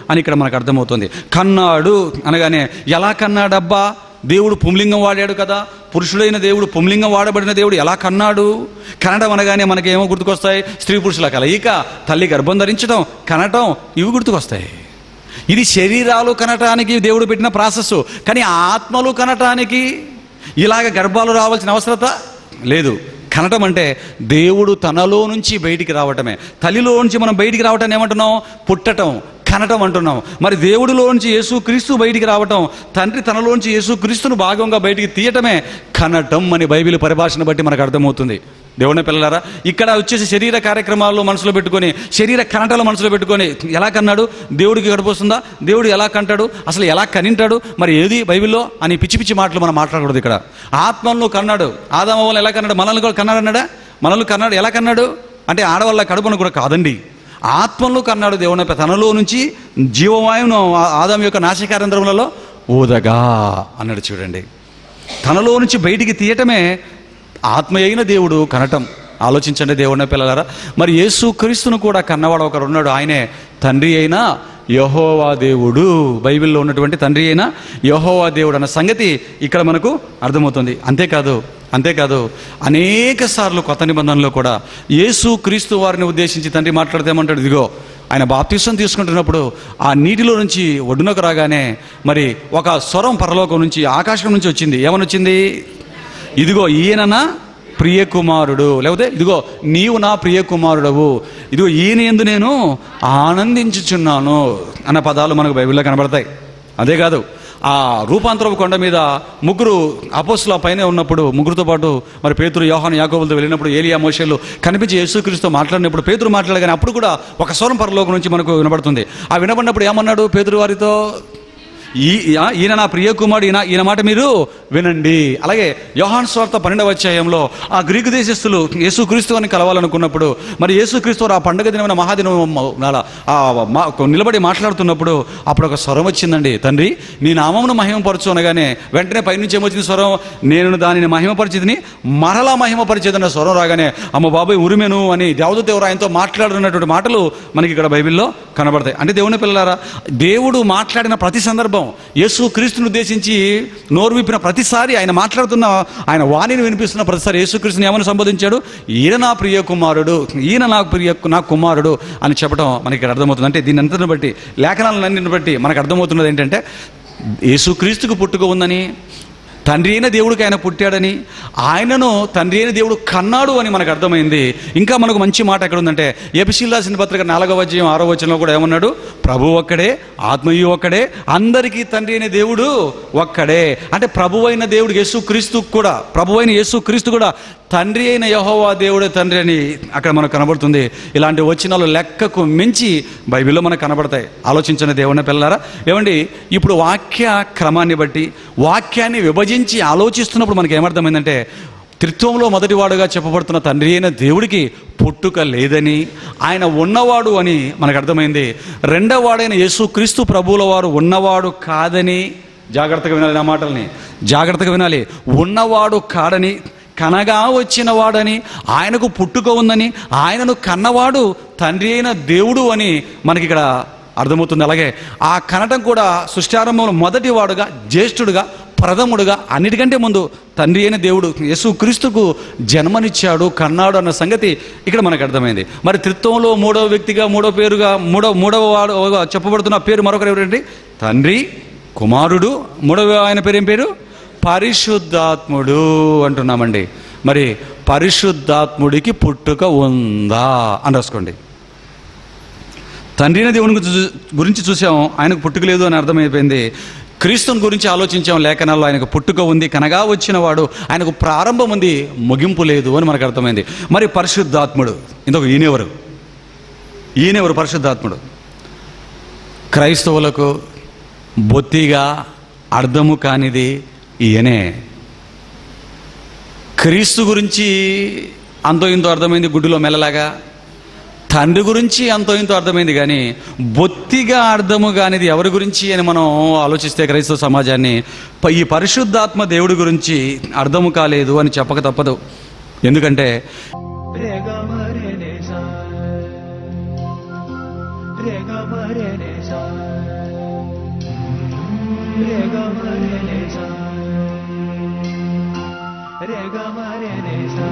అని ఇక్కడ మనకు అర్థమవుతుంది. కన్నాడు అనగానే ఎలా కన్నాడబ్బా? దేవుడు పుంలింగం వాడాడు కదా, పురుషుడైన దేవుడు పుంలింగం వాడబడిన దేవుడు ఎలా కన్నాడు? కనడం అనగానే మనకేమో గుర్తుకొస్తాయి? స్త్రీ పురుషుల కలయిక, తల్లి గర్భం ధరించడం, కనటం, ఇవి గుర్తుకొస్తాయి. ఇది శరీరాలు కనటానికి దేవుడు పెట్టిన ప్రాసెస్. కానీ ఆత్మలు కనటానికి ఇలాగ గర్భాలు రావాల్సిన అవసరత లేదు. కనటం అంటే దేవుడు తనలో నుంచి బయటికి రావటమే. తల్లిలో నుంచి మనం బయటికి రావటాన్ని ఏమంటున్నాం? పుట్టటం, కనటం అంటున్నాం. మరి దేవుడిలోంచి యేసు క్రీస్తు బయటికి రావటం, తండ్రి తనలోంచి యేసు క్రీస్తును భాగంగా బయటికి తీయటమే కనటం అని బైబిల్ పరిభాషను బట్టి మనకు అర్థమవుతుంది. దేవుని పిల్లలారా, ఇక్కడ వచ్చేసి శరీర కార్యక్రమాల్లో మనసులో పెట్టుకొని, శరీర కనటలు మనసులో పెట్టుకొని ఎలా కన్నాడు? దేవుడికి గడిపోతుందా? దేవుడు ఎలా కంటాడు? అసలు ఎలా కనింటాడు? మరి ఏది బైబిల్లో అని పిచ్చి పిచ్చి మాటలు మనం మాట్లాడకూడదు. ఇక్కడ ఆత్మలను కన్నాడు. ఆదాము వల్ల ఎలా కన్నాడు? మనల్ని కూడా కన్నాడు అన్నాడా? మనల్ని కన్నాడు. ఎలా కన్నాడు అంటే ఆడవాళ్ళ కడుపును కూడా కాదండి, ఆత్మలను కన్నాడు. దేవుని తనలో నుంచి జీవవాయువును ఆదాము యొక్క నాసికారంధ్రములలో ఊదగా అన్నాడు. చూడండి, తనలో నుంచి బయటికి తీయటమే ఆత్మ అయిన దేవుడు కనటం. ఆలోచించండి దేవుని పిల్లలారా. మరి యేసు క్రీస్తును కూడా కన్నవాడు ఒకరు ఉన్నాడు. ఆయనే తండ్రి అయిన యెహోవా దేవుడు. బైబిల్లో ఉన్నటువంటి తండ్రి అయిన యెహోవా దేవుడు అన్న సంగతి ఇక్కడ మనకు అర్థమవుతుంది. అంతేకాదు అనేక సార్లు కొత్త నిబంధనలో కూడా యేసు క్రీస్తు వారిని ఉద్దేశించి తండ్రి మాట్లాడితేమంటాడు, ఇదిగో ఆయన బాప్తిసం తీసుకుంటున్నప్పుడు ఆ నీటిలో నుంచి ఒడ్డునకు రాగానే మరి ఒక స్వరం పరలోకం నుంచి, ఆకాశం నుంచి వచ్చింది. ఏమని వచ్చింది? ఇదిగో ఈయన నా ప్రియ కుమారుడు, లేకపోతే ఇదిగో నీవు నా ప్రియ కుమారుడవు, ఇదిగో ఈయన యందు నేను ఆనందించుచున్నాను అన్న పదాలు మనకు బైబిల్లో కనబడతాయి. అదే కాదు, ఆ రూపాంతరపు కొండ మీద ముగ్గురు అపోస్తుల పైన ఉన్నప్పుడు, ముగ్గురుతో పాటు మరి పేతురు, యోహాను, యాకోబులతో వెళ్ళినప్పుడు ఏలియా, మోషేలు కనిపించి యేసుక్రీస్తుతో మాట్లాడినప్పుడు పేతురు మాట్లాడగానే అప్పుడు కూడా ఒక స్వరం పరలోకం నుంచి మనకు వినబడుతుంది. ఆ వినబడినప్పుడు ఏమన్నాడు పేతురు వారితో? ఈయన నా ప్రియ కుమారుడు, ఈయన మాట మీరు వినండి. అలాగే యోహాను సువార్త 12వ అధ్యాయంలో ఆ గ్రీకు దేశస్థులు యేసుక్రీస్తు అని కలవాలనుకున్నప్పుడు, మరి యేసుక్రీస్తు ఆ పండుగ దినమైన మహాదినం నిలబడి మాట్లాడుతున్నప్పుడు అప్పుడు ఒక స్వరం వచ్చిందండి. తండ్రి నీ నామమును మహిమపరచు అనగానే వెంటనే పైనుంచి ఏమొచ్చింది స్వరం? నేను దానిని మహిమపరిచేదని మరలా మహిమపరిచేదన్న స్వరం రాగానే అమ్మ బాబాయ్ ఉరిమెను అని దేవదూత ఎవరు ఆయనతో మాట్లాడుతున్నటువంటి మాటలు మనకి ఇక్కడ బైబిల్లో కనబడతాయి. అంటే దేవుని పిల్లలారా, దేవుడు మాట్లాడిన ప్రతి సందర్భం, యేసు క్రీస్తుని ఉద్దేశించి నోరు విప్పిన ప్రతిసారి, ఆయన మాట్లాడుతున్న ఆయన వాణిని వినిపిస్తున్న ప్రతిసారి యేసుక్రీస్తుని ఏమని సంబోధించాడు? ఈయన నా ప్రియ కుమారుడు, ఈయన నా కుమారుడు అని చెప్పడం మనకి ఇక్కడ అర్థమవుతుంది. అంటే దీని అంతటిని బట్టి, లేఖనాలన్నింటిని బట్టి మనకు అర్థమవుతున్నది ఏంటంటే యేసుక్రీస్తుకు పుట్టుక ఉందని, తండ్రి అయిన దేవుడికి ఆయన పుట్టాడని, ఆయనను తండ్రి అయిన దేవుడు కన్నాడు అని మనకు అర్థమైంది. ఇంకా మనకు మంచి మాట ఎక్కడ ఉందంటే ఎఫెసీయులకు రాసిన పత్రిక 4వ అధ్యాయం 6వ వచనంలో కూడా ఏమన్నాడు? ప్రభువు ఒక్కడే, ఆత్మయు ఒక్కడే, అందరికీ తండ్రి అయిన దేవుడు ఒక్కడే. అంటే ప్రభు అయిన దేవుడు ప్రభు అయిన యేసుక్రీస్తు కూడా తండ్రి అయిన యెహోవా దేవుడే తండ్రి అని అక్కడ మనకు కనబడుతుంది. ఇలాంటి వచనాలు లెక్కకు మించి బైబిల్లో మనకు కనబడతాయి. ఆలోచించిన దేవుని పిల్లలారా, ఏమండి ఇప్పుడు వాక్య క్రమాన్ని బట్టి వాక్యాన్ని విభజించి ఆలోచిస్తున్నప్పుడు మనకి ఏమర్థమైందంటే త్రిత్వంలో మొదటివాడుగా చెప్పబడుతున్న తండ్రి అయిన దేవుడికి పుట్టుక లేదని, ఆయన ఉన్నవాడు అని మనకు అర్థమైంది. రెండవ వాడైన యేసుక్రీస్తు ప్రభువుల వారు ఉన్నవాడు కాదని, జాగ్రత్తగా వినాలి, నా మాటల్ని జాగ్రత్తగా వినాలి. ఉన్నవాడు కాడని, కనగా వచ్చిన వాడని, ఆయనకు పుట్టుక ఉందని, ఆయనను కన్నవాడు తండ్రి అయిన దేవుడు అని మనకి ఇక్కడ అర్థమవుతుంది. అలాగే ఆ కనటం కూడా సృష్టారంభంలో మొదటి వాడుగా, జ్యేష్ఠుడుగా, ప్రథముడుగా, అన్నిటికంటే ముందు తండ్రి అయిన దేవుడు యేసుక్రీస్తుకు జన్మనిచ్చాడు, కన్నాడు అన్న సంగతి ఇక్కడ మనకు అర్థమైంది. మరి త్రిత్వంలో మూడవ వ్యక్తిగా, మూడవ వాడుగా చెప్పబడుతున్న పేరు మరొకరు ఎవరండి? తండ్రి, కుమారుడు, మూడవ ఆయన పేరు ఏం పేరు? పరిశుద్ధాత్ముడు అంటున్నామండి. మరి పరిశుద్ధాత్ముడికి పుట్టుక ఉందా అని రాసుకోండి. తండ్రి అయిన దేవుని గురించి చూసాం, ఆయనకు పుట్టుక లేదు అని అర్థమైపోయింది. క్రీస్తుని గురించి ఆలోచించాం, లేఖనాల్లో ఆయనకు పుట్టుక ఉంది, కనగా వచ్చిన వాడు, ఆయనకు ప్రారంభం ఉంది, ముగింపు లేదు అని మనకు అర్థమైంది. మరి పరిశుద్ధాత్ముడు, ఇంకొక ఈయనెవరు? పరిశుద్ధాత్ముడు క్రైస్తవులకు బొత్తిగా అర్థము కానిది ఈయనే. క్రీస్తు గురించి అంతో ఇంతో అర్థమైంది గుడ్డులో మెల్లలాగా, తండ్రి గురించి అంతో ఇంతో అర్థమైంది, కానీ బొత్తిగా అర్థము కానిది ఎవరి గురించి అని మనం ఆలోచిస్తే క్రైస్తవ సమాజాన్ని, ఈ పరిశుద్ధాత్మ దేవుడి గురించి అర్థము కాలేదు అని చెప్పక తప్పదు. ఎందుకంటే Rega mare ne sa